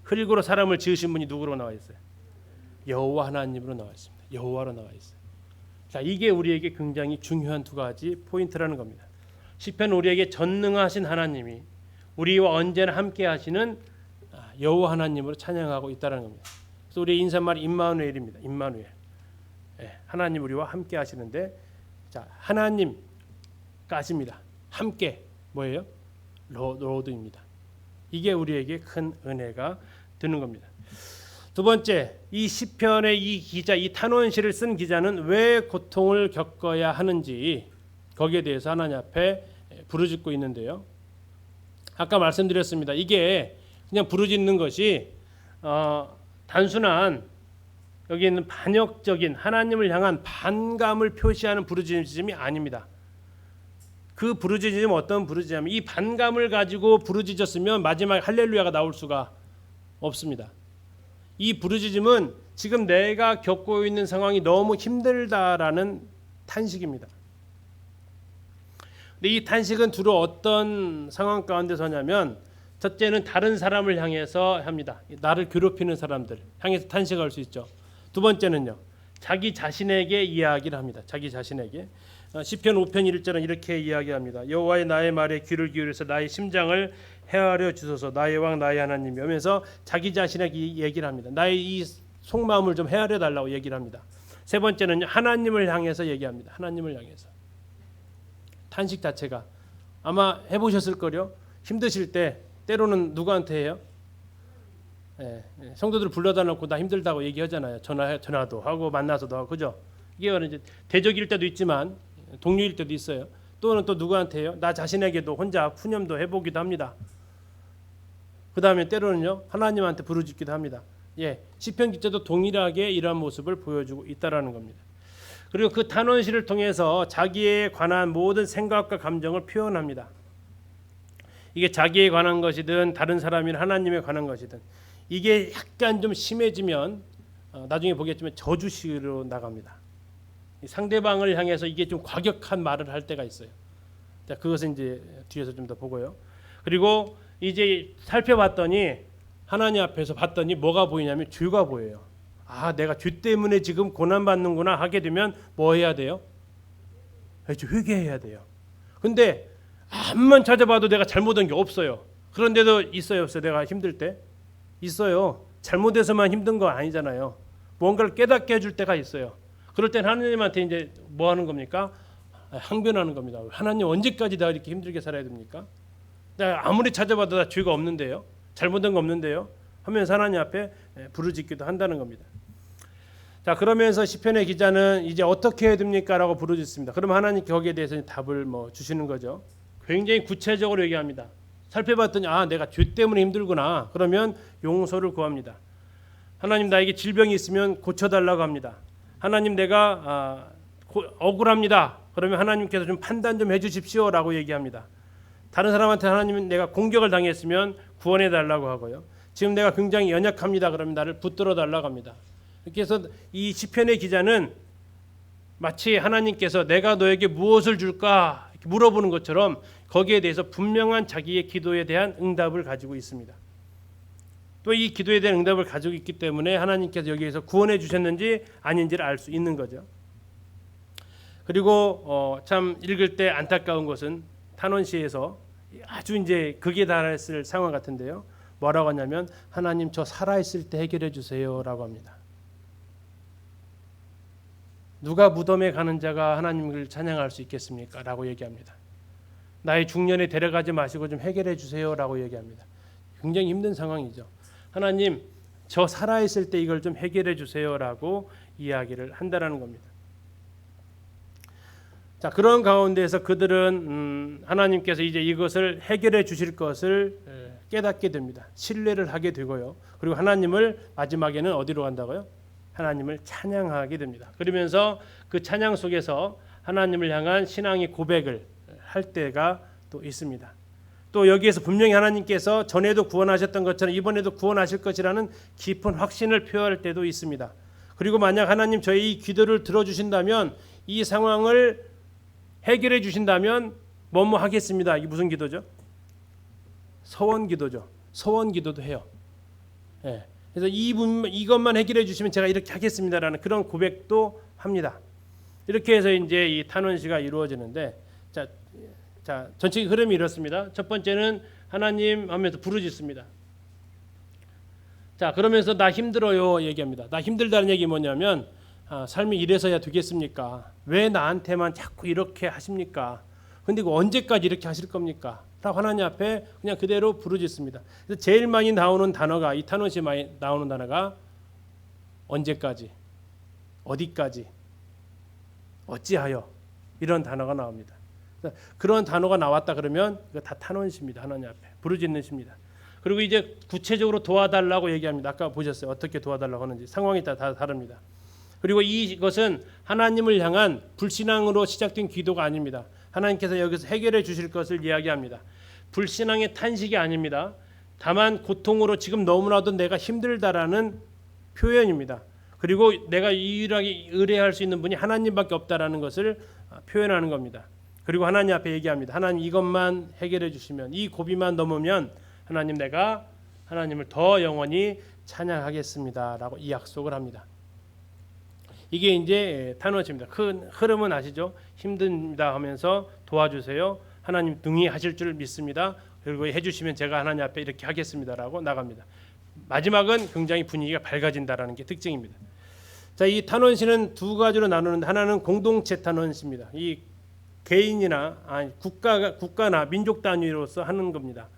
흙으로 사람을 지으신 분이 누구로 나와 있어요? 여호와 하나님으로 나와 있습니다. 여호와로 나와 있어요. 자, 이게 우리에게 굉장히 중요한 두 가지 포인트라는 겁니다. 시편 우리에게 전능하신 하나님이 우리와 언제나 함께 하시는 여호와 하나님으로 찬양하고 있다는 겁니다. 그래서 우리의 인사말이 임마누엘입니다. 임마누엘. 하나님 우리와 함께 하시는데, 자, 하나님까지입니다. 함께 뭐예요? 로드입니다. 이게 우리에게 큰 은혜가 되는 겁니다. 두 번째, 이 시편의 이 탄원시를 쓴 기자는 왜 고통을 겪어야 하는지 거기에 대해서 하나님 앞에 부르짖고 있는데요. 아까 말씀드렸습니다. 이게 그냥 부르짖는 것이 단순한 여기 있는 반역적인 하나님을 향한 반감을 표시하는 부르짖음이 아닙니다. 그 부르짖음은 어떤 부르짖음이냐면 이 반감을 가지고 부르짖었으면 마지막에 할렐루야가 나올 수가 없습니다. 이 부르짖음은 지금 내가 겪고 있는 상황이 너무 힘들다라는 탄식입니다. 근데 이 탄식은 주로 어떤 상황 가운데서 하냐면, 첫째는 다른 사람을 향해서 합니다. 나를 괴롭히는 사람들 향해서 탄식할 수 있죠. 두 번째는요, 자기 자신에게 이야기를 합니다. 자기 자신에게. 시편 5편 1절은 이렇게 이야기합니다. 여호와의 나의 말에 귀를 기울여서 나의 심장을 헤아려 주소서. 나의 왕 나의 하나님이 오면서 자기 자신에게 얘기를 합니다. 나의 이 속마음을 좀 헤아려 달라고 얘기를 합니다. 세 번째는 하나님을 향해서 얘기합니다. 하나님을 향해서. 탄식 자체가 아마 해보셨을 거요. 힘드실 때 때로는 누구한테 해요? 성도들 불러다 놓고 나 힘들다고 얘기하잖아요. 전화도 하고 만나서도 하고, 그죠? 이게 이제 대적일 때도 있지만 동료일 때도 있어요. 또는 또 누구한테 해요? 나 자신에게도 혼자 푸념도 해보기도 합니다. 그 다음에 때로는요 하나님한테 부르짖기도 합니다. 시편 기자도 동일하게 이러한 모습을 보여주고 있다라는 겁니다. 그리고 그 탄원시를 통해서 자기에 관한 모든 생각과 감정을 표현합니다. 이게 자기에 관한 것이든 다른 사람이나 하나님에 관한 것이든 이게 약간 좀 심해지면 나중에 보겠지만 저주시로 나갑니다. 상대방을 향해서 이게 좀 과격한 말을 할 때가 있어요. 자, 그것은 이제 뒤에서 좀 더 보고요. 그리고 이제 살펴봤더니 하나님 앞에서 봤더니 뭐가 보이냐면 죄가 보여요. 아, 내가 죄 때문에 지금 고난 받는구나 하게 되면 뭐 해야 돼요? 회개해야 돼요. 근데 암만 찾아봐도 내가 잘못한 게 없어요. 그런데도 있어요, 없어요? 내가 힘들 때 있어요. 잘못해서만 힘든 거 아니잖아요. 뭔가를 깨닫게 해줄 때가 있어요. 그럴 땐 하나님한테 이제 뭐 하는 겁니까? 항변하는 겁니다. 하나님 언제까지 나 이렇게 힘들게 살아야 됩니까? 내가 아무리 찾아봐도 다 죄가 없는데요, 잘못한 거 없는데요 하면서 하나님 앞에 부르짖기도 한다는 겁니다. 자, 그러면서 시편의 기자는 이제 어떻게 해야 됩니까라고 부르짖습니다. 그럼 하나님 거기에 대해서 답을 주시는 거죠. 굉장히 구체적으로 얘기합니다. 살펴봤더니 내가 죄 때문에 힘들구나. 그러면 용서를 구합니다. 하나님, 나에게 질병이 있으면 고쳐달라고 합니다. 하나님, 내가 억울합니다. 그러면 하나님께서 좀 판단 좀 해주십시오라고 얘기합니다. 다른 사람한테 하나님은 내가 공격을 당했으면 구원해 달라고 하고요. 지금 내가 굉장히 연약합니다. 그러면 나를 붙들어 달라고 합니다. 이렇게 해서 이 시편의 기자는 마치 하나님께서 내가 너에게 무엇을 줄까 이렇게 물어보는 것처럼 거기에 대해서 분명한 자기의 기도에 대한 응답을 가지고 있습니다. 또 이 기도에 대한 응답을 가지고 있기 때문에 하나님께서 여기에서 구원해 주셨는지 아닌지를 알 수 있는 거죠. 그리고 참 읽을 때 안타까운 것은 탄원시에서 아주 이제 극에 달했을 상황 같은데요. 뭐라고 하냐면 하나님, 저 살아있을 때 해결해 주세요라고 합니다. 누가 무덤에 가는 자가 하나님을 찬양할 수 있겠습니까? 라고 얘기합니다. 나의 중년에 데려가지 마시고 좀 해결해 주세요라고 얘기합니다. 굉장히 힘든 상황이죠. 하나님, 저 살아있을 때 이걸 좀 해결해 주세요라고 이야기를 한다라는 겁니다. 자, 그런 가운데에서 그들은 하나님께서 이제 이것을 해결해 주실 것을 깨닫게 됩니다. 신뢰를 하게 되고요. 그리고 하나님을 마지막에는 어디로 간다고요? 하나님을 찬양하게 됩니다. 그러면서 그 찬양 속에서 하나님을 향한 신앙의 고백을 할 때가 또 있습니다. 또 여기에서 분명히 하나님께서 전에도 구원하셨던 것처럼 이번에도 구원하실 것이라는 깊은 확신을 표할 때도 있습니다. 그리고 만약 하나님 저희 이 기도를 들어주신다면, 이 상황을 해결해 주신다면 뭐뭐 하겠습니다. 이게 무슨 기도죠? 서원 기도죠. 서원 기도도 해요. 그래서 이것만 해결해 주시면 제가 이렇게 하겠습니다라는 그런 고백도 합니다. 이렇게 해서 이제 이 탄원시가 이루어지는데, 자 전체 흐름이 이렇습니다. 첫 번째는 하나님 하면서 부르짖습니다. 자, 그러면서 나 힘들어요 얘기합니다. 나 힘들다는 얘기 뭐냐면 삶이 이래서야 되겠습니까? 왜 나한테만 자꾸 이렇게 하십니까? 근데 이거 언제까지 이렇게 하실 겁니까? 라고 하나님 앞에 그냥 그대로 부르짖습니다. 그래서 제일 많이 나오는 단어가, 이 탄원시에 많이 나오는 단어가 언제까지, 어디까지, 어찌하여, 이런 단어가 나옵니다. 그런 단어가 나왔다 그러면 이거 다 탄원시입니다. 하나님 앞에 부르짖는 시입니다. 그리고 이제 구체적으로 도와달라고 얘기합니다. 아까 보셨어요. 어떻게 도와달라고 하는지 상황이 다 다릅니다. 그리고 이것은 하나님을 향한 불신앙으로 시작된 기도가 아닙니다. 하나님께서 여기서 해결해 주실 것을 이야기합니다. 불신앙의 탄식이 아닙니다. 다만 고통으로 지금 너무나도 내가 힘들다라는 표현입니다. 그리고 내가 유일하게 의뢰할 수 있는 분이 하나님밖에 없다라는 것을 표현하는 겁니다. 그리고 하나님 앞에 얘기합니다. 하나님, 이것만 해결해 주시면, 이 고비만 넘으면 하나님, 내가 하나님을 더 영원히 찬양하겠습니다라고 이 약속을 합니다. 이게 이제 탄원시입니다. 큰 흐름은 아시죠? 힘듭니다 하면서 도와주세요. 하나님 능히 하실 줄 믿습니다. 그리고 해주시면 제가 하나님 앞에 이렇게 하겠습니다라고 나갑니다. 마지막은 굉장히 분위기가 밝아진다라는 게 특징입니다. 자, 이 탄원시는 두 가지로 나누는데 하나는 공동체 탄원시입니다. 이 개인이나 국가나 민족 단위로서 하는 겁니다.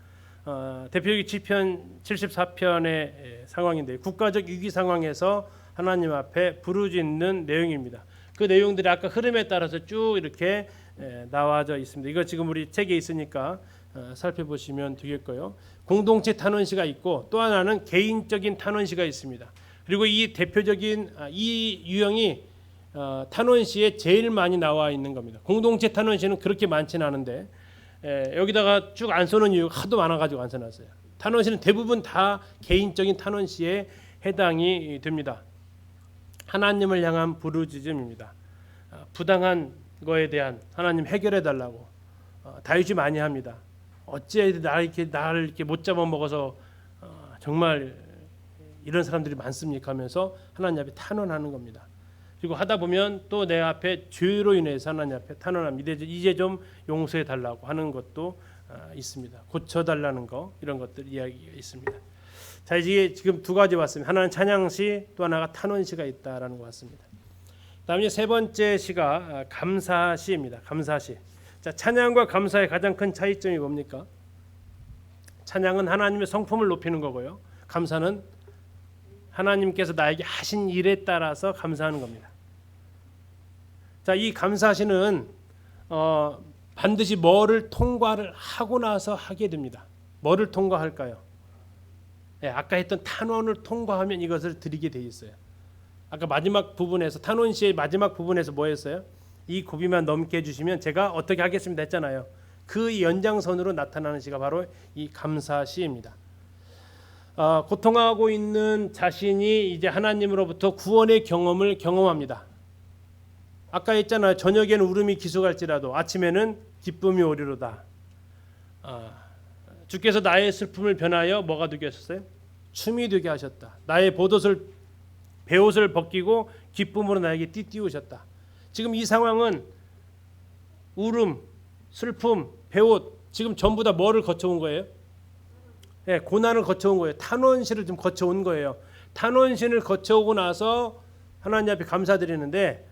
대표적인 시편 74편의 상황인데 국가적 위기 상황에서 하나님 앞에 부르짖는 내용입니다. 그 내용들이 아까 흐름에 따라서 쭉 이렇게 나와져 있습니다. 이거 지금 우리 책에 있으니까 살펴보시면 되겠고요. 공동체 탄원시가 있고 또 하나는 개인적인 탄원시가 있습니다. 그리고 이 대표적인 이 유형이 탄원시에 제일 많이 나와 있는 겁니다. 공동체 탄원시는 그렇게 많지는 않은데 여기다가 쭉 안 써놓은 이유가 하도 많아가지고 안 써놨어요. 탄원시는 대부분 다 개인적인 탄원시에 해당이 됩니다. 하나님을 향한 부르짖음입니다. 부당한 거에 대한 하나님 해결해 달라고 다윗이 많이 합니다. 어찌 나를 이렇게 못 잡아먹어서 정말 이런 사람들이 많습니까 하면서 하나님 앞에 탄원하는 겁니다. 그리고 하다 보면 또 내 앞에 죄로 인해서 하나님 앞에 탄원합니다. 이제 좀 용서해 달라고 하는 것도 있습니다. 고쳐 달라는 거 이런 것들 이야기가 있습니다. 자, 이제 지금 두 가지 왔습니다. 하나는 찬양시, 또 하나가 탄원시가 있다라는 것 같습니다. 다음에 세 번째 시가 감사시입니다. 감사시. 자, 찬양과 감사의 가장 큰 차이점이 뭡니까? 찬양은 하나님의 성품을 높이는 거고요. 감사는 하나님께서 나에게 하신 일에 따라서 감사하는 겁니다. 자, 이 감사시는 반드시 뭐를 통과를 하고 나서 하게 됩니다. 뭐를 통과할까요? 아까 했던 탄원을 통과하면 이것을 드리게 돼 있어요. 아까 마지막 부분에서 탄원시의 마지막 부분에서 뭐 했어요? 이 고비만 넘게 해주시면 제가 어떻게 하겠습니다 했잖아요. 그 연장선으로 나타나는 시가 바로 이 감사시입니다. 고통하고 있는 자신이 이제 하나님으로부터 구원의 경험을 경험합니다. 아까 했잖아요. 저녁에는 울음이 기속할지라도 아침에는 기쁨이 오리로다. 주께서 나의 슬픔을 변하여 뭐가 되게 하셨어요? 춤이 되게 하셨다. 나의 베옷을 벗기고 기쁨으로 나에게 띠띠우셨다. 지금 이 상황은 울음, 슬픔, 베옷 지금 전부 다 뭐를 거쳐온 거예요? 고난을 거쳐온 거예요. 탄원시를 좀 거쳐온 거예요. 탄원시를 거쳐오고 나서 하나님 앞에 감사드리는데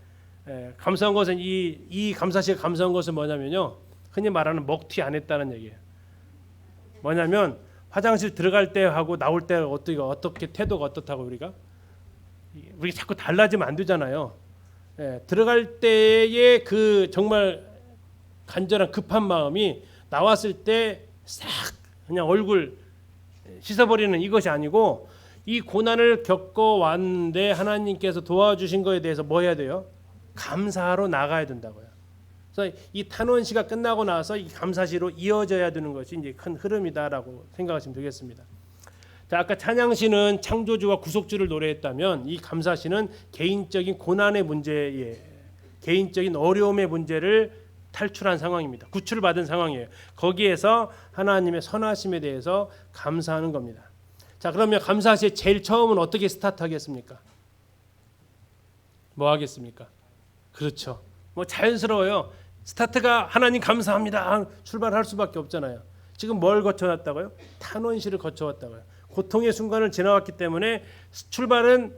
감사한 것은 이 감사시가 감사한 것은 뭐냐면요. 흔히 말하는 먹튀 안 했다는 얘기예요. 뭐냐면 화장실 들어갈 때 하고 나올 때 어떻게 태도가 어떻다고 우리가 자꾸 달라지면 안 되잖아요. 들어갈 때의 그 정말 간절한 급한 마음이 나왔을 때 싹 그냥 얼굴 씻어버리는 이것이 아니고 이 고난을 겪어왔는데 하나님께서 도와주신 것에 대해서 뭐 해야 돼요? 감사하러 나가야 된다고요. 그래서 이 탄원시가 끝나고 나서 이 감사시로 이어져야 되는 것이 이제 큰 흐름이다라고 생각하시면 되겠습니다. 자, 아까 찬양시는 창조주와 구속주를 노래했다면 이 감사시는 개인적인 고난의 문제에 개인적인 어려움의 문제를 탈출한 상황입니다. 구출받은 상황이에요. 거기에서 하나님의 선하심에 대해서 감사하는 겁니다. 자, 그러면 감사시의 제일 처음은 어떻게 스타트하겠습니까? 뭐 하겠습니까? 그렇죠. 뭐 자연스러워요. 스타트가 하나님 감사합니다. 출발할 수밖에 없잖아요. 지금 뭘 거쳐왔다고요? 탄원시를 거쳐왔다고요. 고통의 순간을 지나왔기 때문에 출발은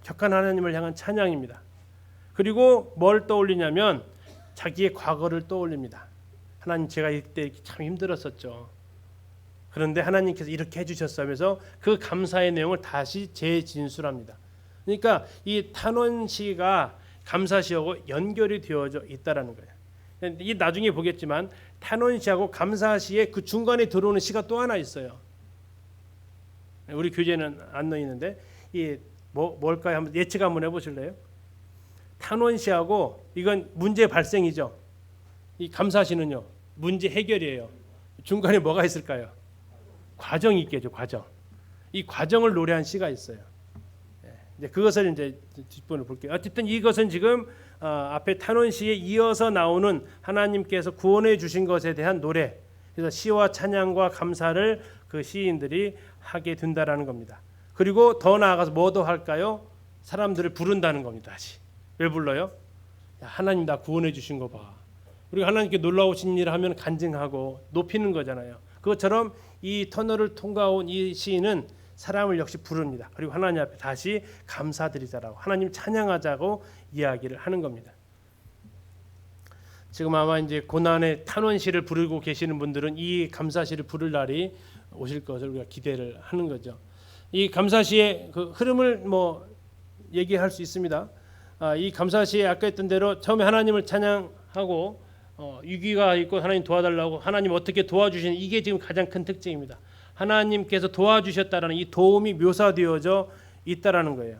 격한 하나님을 향한 찬양입니다. 그리고 뭘 떠올리냐면 자기의 과거를 떠올립니다. 하나님 제가 이때 참 힘들었었죠. 그런데 하나님께서 이렇게 해주셨으면서 그 감사의 내용을 다시 재진술합니다. 그러니까 이 탄원시가 감사시하고 연결이 되어져 있다라는 거예요. 이 나중에 보겠지만 탄원시하고 감사시의 그 중간에 들어오는 시가 또 하나 있어요. 우리 교재는 안 넣어 있는데 이 뭘까요? 한번 예측 한번 해보실래요? 탄원시하고 이건 문제 발생이죠. 이 감사시는요 문제 해결이에요. 중간에 뭐가 있을까요? 과정이 있겠죠. 과정. 이 과정을 노래한 시가 있어요. 이제 그것을 이제 뒷부분을 볼게요. 어쨌든 이것은 지금 앞에 탄원시에 이어서 나오는 하나님께서 구원해 주신 것에 대한 노래. 그래서 시와 찬양과 감사를 그 시인들이 하게 된다라는 겁니다. 그리고 더 나아가서 뭐 더 할까요? 사람들을 부른다는 겁니다. 다시 왜 불러요? 야, 하나님 나 구원해 주신 거 봐. 우리가 하나님께 놀라우신 일을 하면 간증하고 높이는 거잖아요. 그것처럼 이 터널을 통과한 이 시인은 사람을 역시 부릅니다. 그리고 하나님 앞에 다시 감사드리자라고, 하나님 찬양하자고 이야기를 하는 겁니다. 지금 아마 이제 고난의 탄원시를 부르고 계시는 분들은 이 감사시를 부를 날이 오실 것을 우리가 기대를 하는 거죠. 이 감사시의 그 흐름을 뭐 얘기할 수 있습니다. 이 감사시에 아까 했던 대로 처음에 하나님을 찬양하고 위기가 있고 하나님 도와달라고, 하나님 어떻게 도와주시는, 이게 지금 가장 큰 특징입니다. 하나님께서 도와주셨다라는 이 도움이 묘사되어져 있다라는 거예요.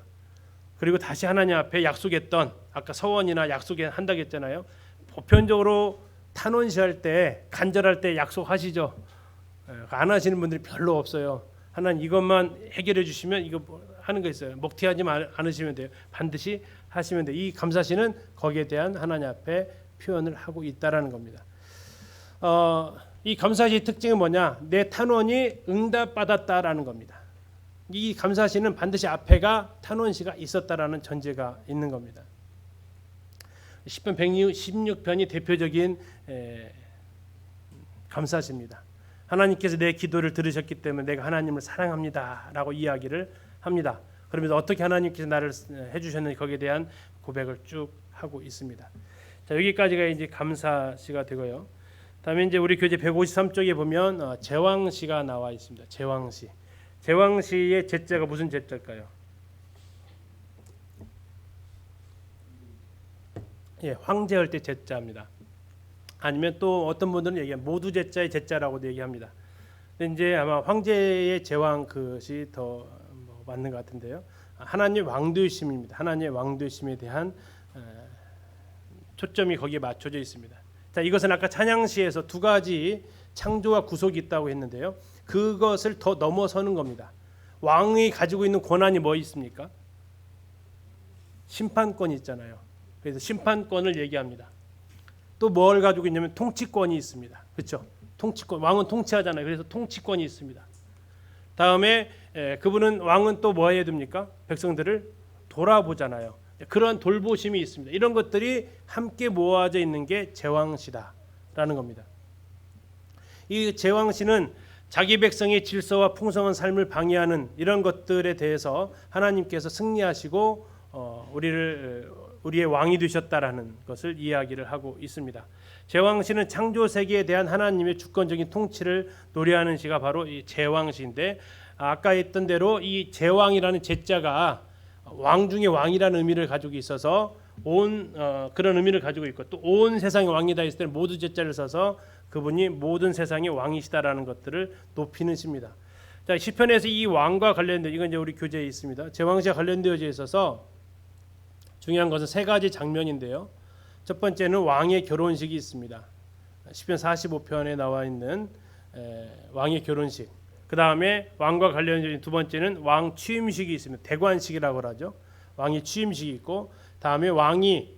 그리고 다시 하나님 앞에 약속했던, 아까 서원이나 약속한다고 했잖아요. 보편적으로 탄원시할 때, 간절할 때 약속하시죠. 안 하시는 분들이 별로 없어요. 하나님 이것만 해결해 주시면 이거 하는 거 있어요. 먹튀하지 않으시면 돼요. 반드시 하시면 돼요. 이 감사시는 거기에 대한 하나님 앞에 표현을 하고 있다라는 겁니다. 이 감사시의 특징은 뭐냐? 내 탄원이 응답받았다라는 겁니다. 이 감사시는 반드시 앞에가 탄원시가 있었다라는 전제가 있는 겁니다. 시편 116편이 대표적인 감사시입니다. 하나님께서 내 기도를 들으셨기 때문에 내가 하나님을 사랑합니다라고 이야기를 합니다. 그러면서 어떻게 하나님께서 나를 해주셨는지 거기에 대한 고백을 쭉 하고 있습니다. 자, 여기까지가 이제 감사시가 되고요. 다음에 이제 우리 교재 153쪽에 보면 제왕시가 나와 있습니다. 제왕시. 제왕시의 제자가 무슨 제자일까요? 예, 황제할 때 제자입니다. 아니면 또 어떤 분들은 얘기하면 모두 제자의 제자라고도 얘기합니다. 근데 이제 아마 황제의 제왕 그것이 더 맞는 것 같은데요. 하나님의 왕되심입니다. 하나님의 왕되심에 대한 초점이 거기에 맞춰져 있습니다. 자, 이것은 아까 찬양시에서 두 가지 창조와 구속이 있다고 했는데요. 그것을 더 넘어서는 겁니다. 왕이 가지고 있는 권한이 뭐 있습니까? 심판권이 있잖아요. 그래서 심판권을 얘기합니다. 또 뭘 가지고 있냐면 통치권이 있습니다. 그렇죠? 통치권. 왕은 통치하잖아요. 그래서 통치권이 있습니다. 다음에 그분은 왕은 또 뭐 해야 됩니까? 백성들을 돌아보잖아요. 그런 돌보심이 있습니다. 이런 것들이 함께 모아져 있는 게 제왕시다라는 겁니다. 이 제왕시는 자기 백성의 질서와 풍성한 삶을 방해하는 이런 것들에 대해서 하나님께서 승리하시고 우리의 왕이 되셨다라는 것을 이야기를 하고 있습니다. 제왕시는 창조 세계에 대한 하나님의 주권적인 통치를 노래하는 시가 바로 이 제왕시인데, 아까 했던 대로 이 제왕이라는 제자가 왕 중에 왕이라는 의미를 가지고 있어서 그런 의미를 가지고 있고, 또 온 세상의 왕이다 했을 때는 모두 제자를 써서 그분이 모든 세상의 왕이시다라는 것들을 높이는 시입니다. 자, 시편에서 이 왕과 관련된, 이건 이제 우리 교재에 있습니다. 제왕시와 관련되어져 있어서 중요한 것은 세 가지 장면인데요. 첫 번째는 왕의 결혼식이 있습니다. 시편 45편에 나와 있는 왕의 결혼식. 그 다음에 왕과 관련된 두 번째는 왕 취임식이 있습니다. 대관식이라고 하죠. 왕의 취임식이 있고, 다음에 왕이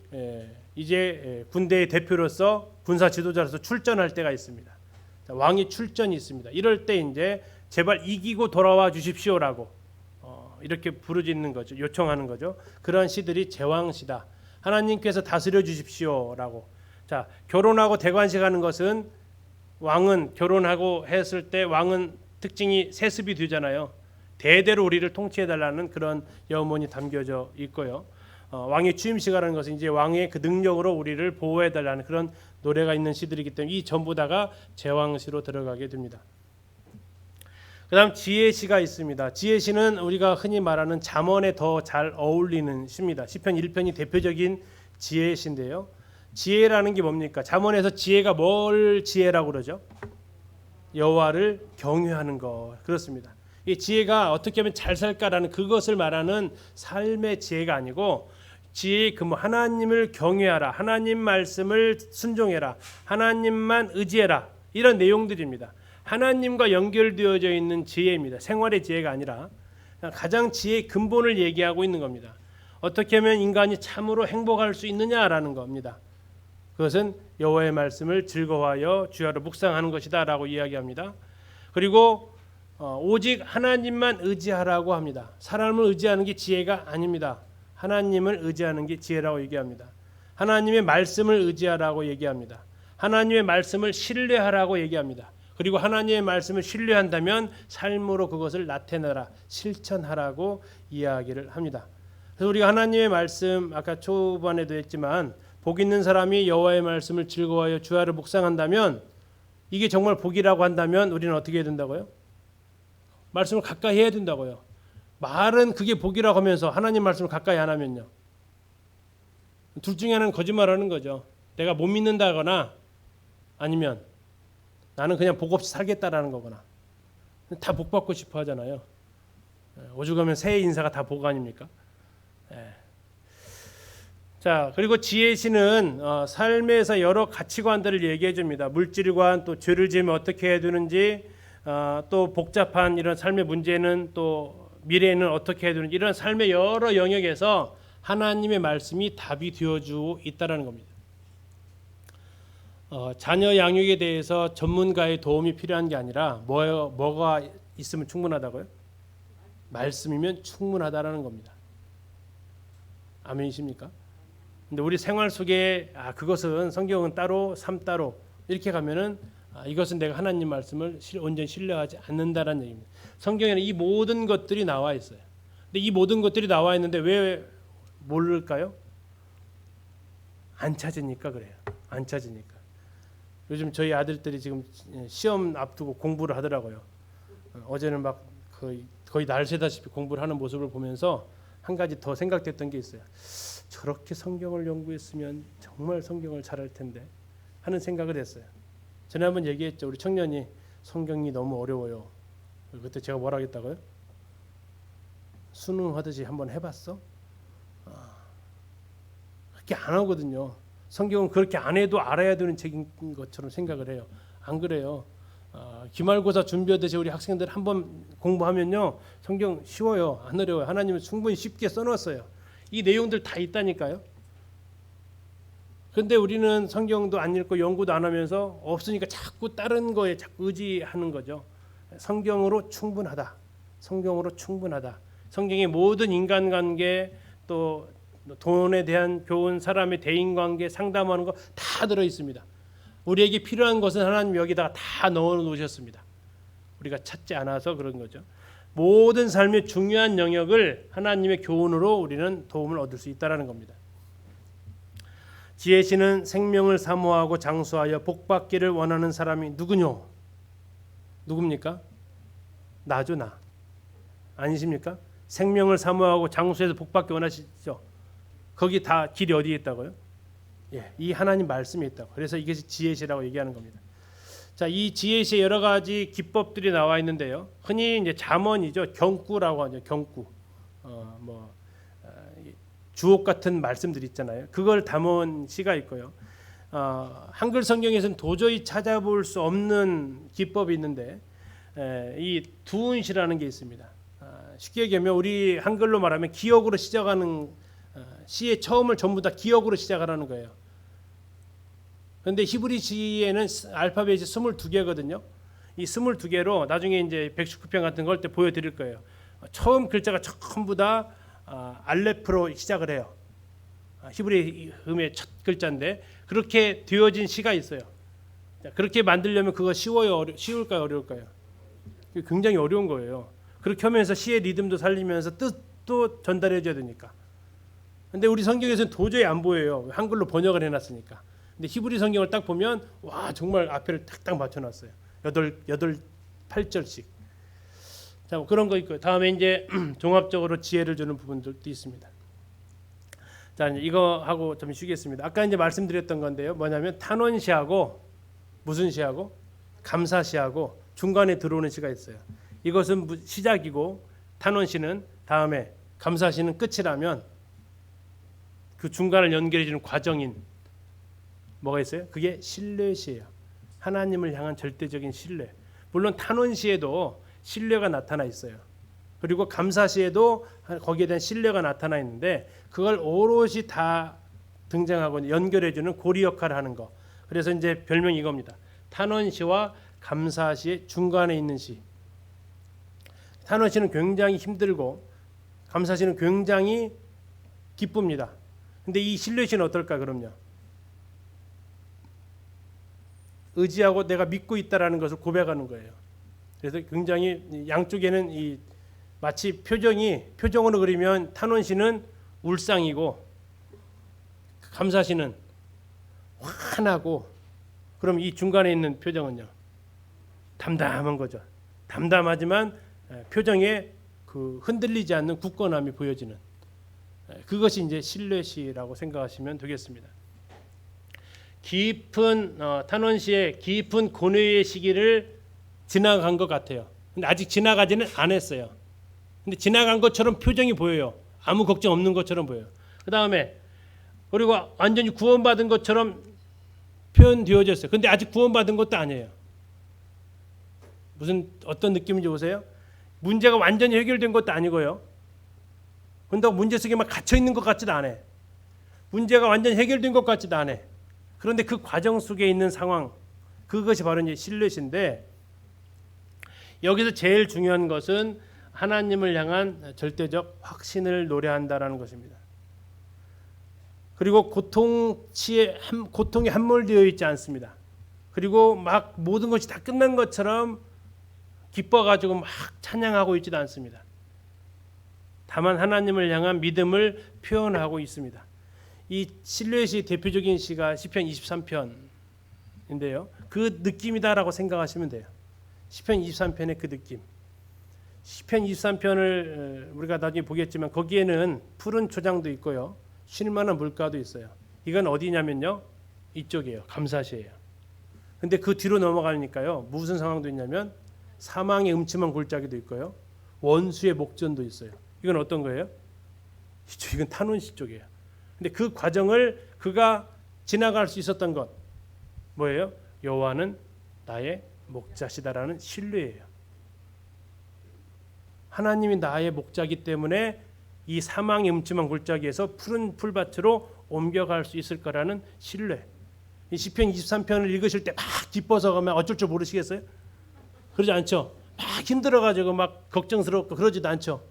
이제 군대의 대표로서 군사 지도자로서 출전할 때가 있습니다. 자, 왕의 출전이 있습니다. 이럴 때 이제 제발 이기고 돌아와 주십시오라고 이렇게 부르짖는 거죠. 요청하는 거죠. 그런 시들이 제왕시다. 하나님께서 다스려 주십시오라고. 자, 결혼하고 대관식 하는 것은, 왕은 결혼하고 했을 때 왕은 특징이 세습이 되잖아요. 대대로 우리를 통치해 달라는 그런 염원이 담겨져 있고요. 왕의 취임식이라는 것은 이제 왕의 그 능력으로 우리를 보호해 달라는 그런 노래가 있는 시들이기 때문에 이 전부 다가 제왕시로 들어가게 됩니다. 그다음 지혜시가 있습니다. 지혜시는 우리가 흔히 말하는 잠언에 더 잘 어울리는 시입니다. 시편 1편이 대표적인 지혜시인데요. 지혜라는 게 뭡니까? 잠언에서 지혜가 뭘 지혜라고 그러죠? 여호와를 경외하는 것. 그렇습니다. 이 지혜가 어떻게 하면 잘 살까라는 그것을 말하는 삶의 지혜가 아니고, 지혜의 근본, 하나님을 경외하라, 하나님 말씀을 순종해라, 하나님만 의지해라, 이런 내용들입니다. 하나님과 연결되어져 있는 지혜입니다. 생활의 지혜가 아니라 가장 지혜의 근본을 얘기하고 있는 겁니다. 어떻게 하면 인간이 참으로 행복할 수 있느냐라는 겁니다. 그것은 여호와의 말씀을 즐거워하여 주야로 묵상하는 것이다라고 이야기합니다. 그리고 오직 하나님만 의지하라고 합니다. 사람을 의지하는 게 지혜가 아닙니다. 하나님을 의지하는 게 지혜라고 얘기합니다. 하나님의 말씀을 의지하라고 얘기합니다. 하나님의 말씀을 신뢰하라고 얘기합니다. 그리고 하나님의 말씀을 신뢰한다면 삶으로 그것을 나타내라, 실천하라고 이야기를 합니다. 그래서 우리가 하나님의 말씀 아까 초반에도 했지만 복 있는 사람이 여호와의 말씀을 즐거워하여 주야를 묵상한다면 이게 정말 복이라고 한다면 우리는 어떻게 해야 된다고요? 말씀을 가까이 해야 된다고요. 말은 그게 복이라고 하면서 하나님 말씀을 가까이 안 하면요. 둘 중에 하나는 거짓말하는 거죠. 내가 못 믿는다거나 아니면 나는 그냥 복 없이 살겠다라는 거거나. 다 복 받고 싶어 하잖아요. 오죽하면 새해 인사가 다 복 아닙니까? 자, 그리고 지혜시는 삶에서 여러 가치관들을 얘기해 줍니다. 물질관, 또 죄를 지으면 어떻게 해야 되는지, 또 복잡한 이런 삶의 문제는 또 미래에는 어떻게 해야 되는지, 이런 삶의 여러 영역에서 하나님의 말씀이 답이 되어주고 있다는 겁니다. 자녀 양육에 대해서 전문가의 도움이 필요한 게 아니라 뭐가 있으면 충분하다고요? 말씀이면 충분하다라는 겁니다. 아멘이십니까? 근데 우리 생활 속에 그것은 성경은 따로 삶 따로 이렇게 가면은 이것은 내가 하나님 말씀을 온전히 신뢰하지 않는다라는 얘기입니다. 성경에는 이 모든 것들이 나와 있어요. 근데 이 모든 것들이 나와 있는데 왜 모를까요? 안 찾으니까 그래요. 안 찾으니까. 요즘 저희 아들들이 지금 시험 앞두고 공부를 하더라고요. 어제는 막 거의 날 새다시피 공부를 하는 모습을 보면서 한 가지 더 생각됐던 게 있어요. 저렇게 성경을 연구했으면 정말 성경을 잘할 텐데 하는 생각을 했어요. 전에 한번 얘기했죠. 우리 청년이 성경이 너무 어려워요. 그때 제가 뭐라 했다고요? 수능 하듯이 한번 해봤어? 그렇게 안 하거든요. 성경은 그렇게 안 해도 알아야 되는 책인 것처럼 생각을 해요. 안 그래요. 기말고사 준비하듯이 우리 학생들 한번 공부하면요, 성경 쉬워요. 안 어려워요. 하나님은 충분히 쉽게 써놨어요. 이 내용들 다 있다니까요. 그런데 우리는 성경도 안 읽고 연구도 안 하면서 없으니까 자꾸 다른 거에 자꾸 의지하는 거죠. 성경으로 충분하다. 성경으로 충분하다. 성경의 모든 인간관계, 또 돈에 대한 교훈, 사람의 대인관계 상담하는 거 다 들어 있습니다. 우리에게 필요한 것은 하나님 여기다가 다 넣어 놓으셨습니다. 우리가 찾지 않아서 그런 거죠. 모든 삶의 중요한 영역을 하나님의 교훈으로 우리는 도움을 얻을 수 있다라는 겁니다. 지혜시는 생명을 사모하고 장수하여 복받기를 원하는 사람이 누구뇨? 누굽니까? 나죠, 나. 아니십니까? 생명을 사모하고 장수해서 복받기 원하시죠? 거기 다 길이 어디에 있다고요? 이 하나님 말씀에 있다고. 그래서 이것이 지혜시라고 얘기하는 겁니다. 자, 이 지혜시에 여러 가지 기법들이 나와 있는데요. 흔히 이제 잠언이죠. 경구라고 하죠. 경구. 주옥 같은 말씀들 있잖아요. 그걸 담은 시가 있고요. 한글 성경에서는 도저히 찾아볼 수 없는 기법이 있는데 이 두운시라는 게 있습니다. 쉽게 얘기하면 우리 한글로 말하면 기억으로 시작하는 시의 처음을 전부 다 기억으로 시작하라는 거예요. 그런데 히브리 시에는 알파벳이 22개거든요. 이 22개로 나중에 이제 119편 같은 거 할 때 보여드릴 거예요. 처음 글자가 전부 다 알레프로 시작을 해요. 히브리 음의 첫 글자인데 그렇게 되어진 시가 있어요. 그렇게 만들려면 그거 쉬울까요, 어려울까요? 굉장히 어려운 거예요. 그렇게 하면서 시의 리듬도 살리면서 뜻도 전달해 줘야 되니까. 근데 우리 성경에서는 도저히 안 보여요. 한글로 번역을 해놨으니까. 근데 히브리 성경을 딱 보면 와 정말 앞에를 딱딱 맞춰놨어요. 8절씩. 자, 그런 거 있고요. 다음에 이제 종합적으로 지혜를 주는 부분들도 있습니다. 자, 이제 이거 하고 좀 쉬겠습니다. 아까 이제 말씀드렸던 건데요. 뭐냐면 탄원시하고 무슨 시하고 감사시하고 중간에 들어오는 시가 있어요. 이것은 시작이고 탄원시는 다음에 감사시는 끝이라면 그 중간을 연결해 주는 과정인 뭐가 있어요? 그게 신뢰시예요. 하나님을 향한 절대적인 신뢰. 물론 탄원시에도 신뢰가 나타나 있어요. 그리고 감사시에도 거기에 대한 신뢰가 나타나 있는데 그걸 오롯이 다 등장하고 연결해 주는 고리 역할을 하는 거. 그래서 이제 별명이 이겁니다. 탄원시와 감사시의 중간에 있는 시. 탄원시는 굉장히 힘들고 감사시는 굉장히 기쁩니다. 근데 이 신뢰시는 어떨까 그럼요? 의지하고 내가 믿고 있다라는 것을 고백하는 거예요. 그래서 굉장히 양쪽에는 이 마치 표정으로 그리면 탄원시는 울상이고 감사시는 환하고, 그럼 이 중간에 있는 표정은요 담담한 거죠. 담담하지만 표정에 그 흔들리지 않는 굳건함이 보여지는, 그것이 이제 신뢰시라고 생각하시면 되겠습니다. 깊은 탄원시의 깊은 고뇌의 시기를 지나간 것 같아요. 근데 아직 지나가지는 않았어요. 근데 지나간 것처럼 표정이 보여요. 아무 걱정 없는 것처럼 보여요. 그 다음에 그리고 완전히 구원받은 것처럼 표현되어졌어요. 근데 아직 구원받은 것도 아니에요. 무슨 어떤 느낌인지 보세요. 문제가 완전히 해결된 것도 아니고요. 그런다고 문제 속에 막 갇혀 있는 것 같지도 않아요. 문제가 완전히 해결된 것 같지도 않아요. 그런데 그 과정 속에 있는 상황, 그것이 바로 이제 신뢰신데, 여기서 제일 중요한 것은 하나님을 향한 절대적 확신을 노래한다라는 것입니다. 그리고 고통에 함몰되어 있지 않습니다. 그리고 막 모든 것이 다 끝난 것처럼 기뻐가지고 막 찬양하고 있지도 않습니다. 다만 하나님을 향한 믿음을 표현하고 있습니다. 이 신뢰의 대표적인 시가 시편 23편인데요. 그 느낌이다라고 생각하시면 돼요. 시편 23편의 그 느낌. 시편 23편을 우리가 나중에 보겠지만 거기에는 푸른 초장도 있고요. 쉴만한 물가도 있어요. 이건 어디냐면요. 이쪽이에요. 감사시예요. 근데 그 뒤로 넘어가니까요. 무슨 상황도 있냐면 사망의 음침한 골짜기도 있고요. 원수의 목전도 있어요. 이건 어떤 거예요? 이건 탄원시 쪽이에요. 근데 그 과정을 그가 지나갈 수 있었던 것 뭐예요? 여호와는 나의 목자시다라는 신뢰예요. 하나님이 나의 목자기 때문에 이 사망의 음침한 골짜기에서 푸른 풀밭으로 옮겨갈 수 있을 거라는 신뢰. 이 시편 23편을 읽으실 때 막 기뻐서 가면 어쩔 줄 모르시겠어요? 그러지 않죠? 막 힘들어가지고 막 걱정스럽고 그러지도 않죠.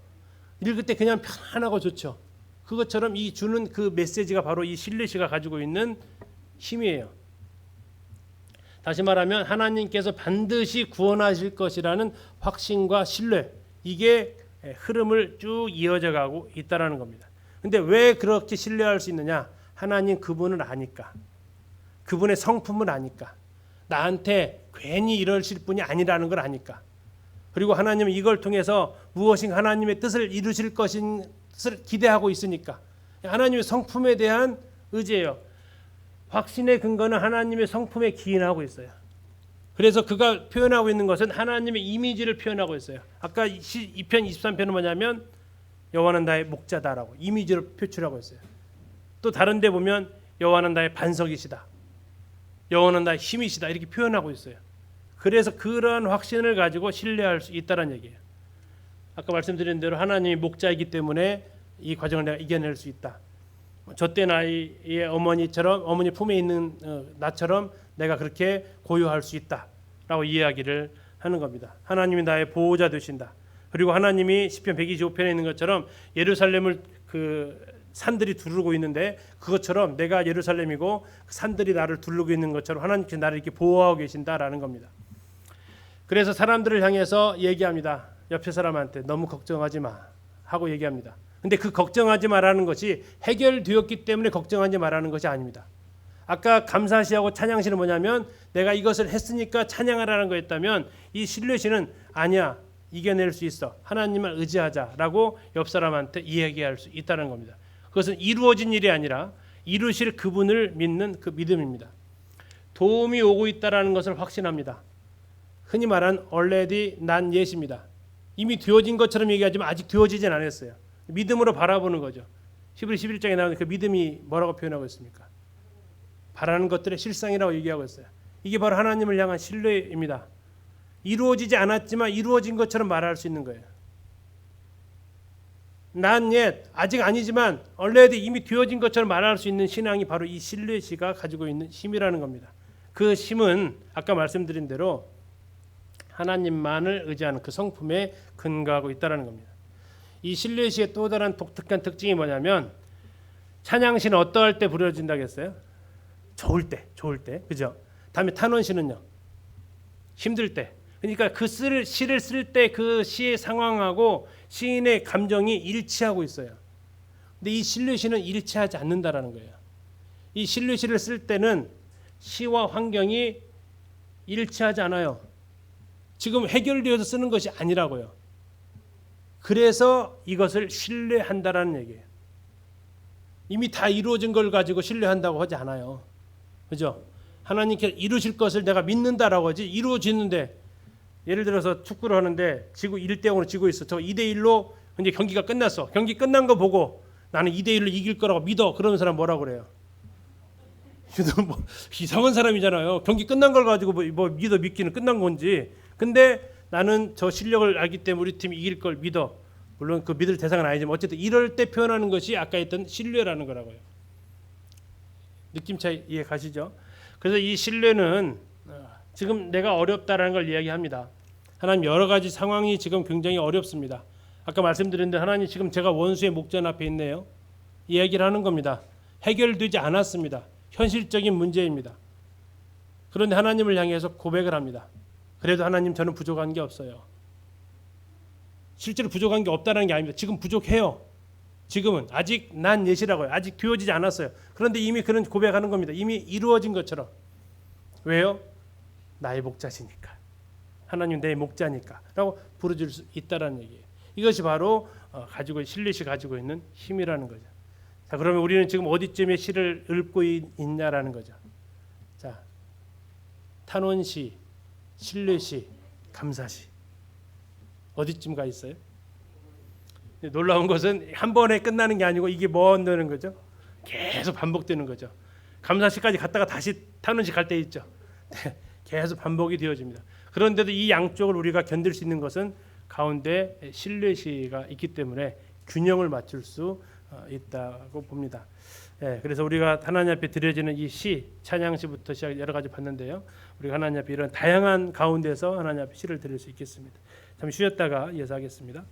읽을 때 그냥 편안하고 좋죠. 그것처럼 이 주는 그 메시지가 바로 이 신뢰시가 가지고 있는 힘이에요. 다시 말하면 하나님께서 반드시 구원하실 것이라는 확신과 신뢰, 이게 흐름을 쭉 이어져 가고 있다라는 겁니다. 근데 왜 그렇게 신뢰할 수 있느냐? 하나님 그분을 아니까. 그분의 성품을 아니까. 나한테 괜히 이러실 분이 아니라는 걸 아니까. 그리고 하나님은 이걸 통해서 무엇인가 하나님의 뜻을 이루실 것을 기대하고 있으니까. 하나님의 성품에 대한 의지예요. 확신의 근거는 하나님의 성품에 기인하고 있어요. 그래서 그가 표현하고 있는 것은 하나님의 이미지를 표현하고 있어요. 아까 2편 23편은 뭐냐면 여호와는 나의 목자다라고 이미지를 표출하고 있어요. 또 다른 데 보면 여호와는 나의 반석이시다. 여호와는 나의 힘이시다. 이렇게 표현하고 있어요. 그래서 그러한 확신을 가지고 신뢰할 수 있다는 얘기예요. 아까 말씀드린 대로 하나님이 목자이기 때문에 이 과정을 내가 이겨낼 수 있다. 저때 나이의 어머니 품에 있는 나처럼 내가 그렇게 고요할 수 있다라고 이야기를 하는 겁니다. 하나님이 나의 보호자 되신다. 그리고 하나님이 시편 125편에 있는 것처럼 예루살렘을 그 산들이 두르고 있는데 그것처럼 내가 예루살렘이고 산들이 나를 두르고 있는 것처럼 하나님께서 나를 이렇게 보호하고 계신다라는 겁니다. 그래서 사람들을 향해서 얘기합니다. 옆에 사람한테 너무 걱정하지 마 하고 얘기합니다. 근데 그 걱정하지 마라는 것이 해결되었기 때문에 걱정하지 마라는 것이 아닙니다. 아까 감사시하고 찬양시는 뭐냐면 내가 이것을 했으니까 찬양하라는 거였다면 이 신뢰시는 아니야, 이겨낼 수 있어, 하나님을 의지하자라고 옆 사람한테 이야기할 수 있다는 겁니다. 그것은 이루어진 일이 아니라 이루실 그분을 믿는 그 믿음입니다. 도움이 오고 있다라는 것을 확신합니다. 흔히 말하는 already not yet입니다. 이미 되어진 것처럼 얘기하지만 아직 되어지진 않았어요. 믿음으로 바라보는 거죠. 히브리 11장에 나오는 그 믿음이 뭐라고 표현하고 있습니까? 바라는 것들의 실상이라고 얘기하고 있어요. 이게 바로 하나님을 향한 신뢰입니다. 이루어지지 않았지만 이루어진 것처럼 말할 수 있는 거예요. Not yet, 아직 아니지만 already 이미 되어진 것처럼 말할 수 있는 신앙이 바로 이 신뢰시가 가지고 있는 힘이라는 겁니다. 그 힘은 아까 말씀드린 대로 하나님만을 의지하는 그 성품에 근거하고 있다는 겁니다. 이 신뢰시의 또 다른 독특한 특징이 뭐냐면 찬양시는 어떠할 때 부르짖는다고 했어요? 좋을 때, 그죠? 다음에 탄원시는요, 힘들 때. 그러니까 그 시를 쓸 때 그 시의 상황하고 시인의 감정이 일치하고 있어요. 근데 이 신뢰시는 일치하지 않는다라는 거예요. 이 신뢰시를 쓸 때는 시와 환경이 일치하지 않아요. 지금 해결되어서 쓰는 것이 아니라고요. 그래서 이것을 신뢰한다라는 얘기예요. 이미 다 이루어진 걸 가지고 신뢰한다고 하지 않아요. 그죠? 하나님께 이루실 것을 내가 믿는다라고 하지, 이루어지는데, 예를 들어서 축구를 하는데 지구 1대0으로 지고 있어. 저 2대1로 이제 경기가 끝났어. 경기 끝난 거 보고 나는 2대1로 이길 거라고 믿어. 그러는 사람 뭐라고 그래요? 뭐 이상한 사람이잖아요. 경기 끝난 걸 가지고 뭐 믿기는 끝난 건지. 근데 나는 저 실력을 알기 때문에 우리 팀이 이길 걸 믿어. 물론 그 믿을 대상은 아니지만 어쨌든 이럴 때 표현하는 것이 아까 했던 신뢰라는 거라고요. 느낌 차이 이해 가시죠? 그래서 이 신뢰는 지금 내가 어렵다라는 걸 이야기합니다. 하나님 여러 가지 상황이 지금 굉장히 어렵습니다. 아까 말씀드렸는데 하나님 지금 제가 원수의 목전 앞에 있네요. 이 얘기를 하는 겁니다. 해결되지 않았습니다. 현실적인 문제입니다. 그런데 하나님을 향해서 고백을 합니다. 그래도 하나님 저는 부족한 게 없어요. 실제로 부족한 게 없다는 게 아닙니다. 지금 부족해요. 지금은 아직 난 예시라고요. 아직 되어지지 않았어요. 그런데 이미 그런 고백하는 겁니다. 이미 이루어진 것처럼. 왜요? 나의 목자시니까. 하나님 내 목자니까 라고 부르줄 수 있다라는 얘기예요. 이것이 바로 신뢰시 가지고 있는 힘이라는 거죠. 자, 그러면 우리는 지금 어디쯤에 시를 읊고 있냐라는 거죠. 자, 탄원시, 신뢰시, 감사시 어디쯤 가 있어요? 놀라운 것은 한 번에 끝나는 게 아니고 이게 뭐 한다는 거죠? 계속 반복되는 거죠. 감사시까지 갔다가 다시 탄원시 갈 때 있죠. 계속 반복이 되어집니다. 그런데도 이 양쪽을 우리가 견딜 수 있는 것은 가운데 신뢰시가 있기 때문에 균형을 맞출 수 있다고 봅니다. 그래서 우리가 하나님 앞에 드려지는 이 시, 찬양시부터 시작 여러 가지 봤는데요. 우리가 하나님 앞에 이런 다양한 가운데서 하나님 앞에 시를 드릴 수 있겠습니다. 잠시 쉬었다가 이어서 하겠습니다.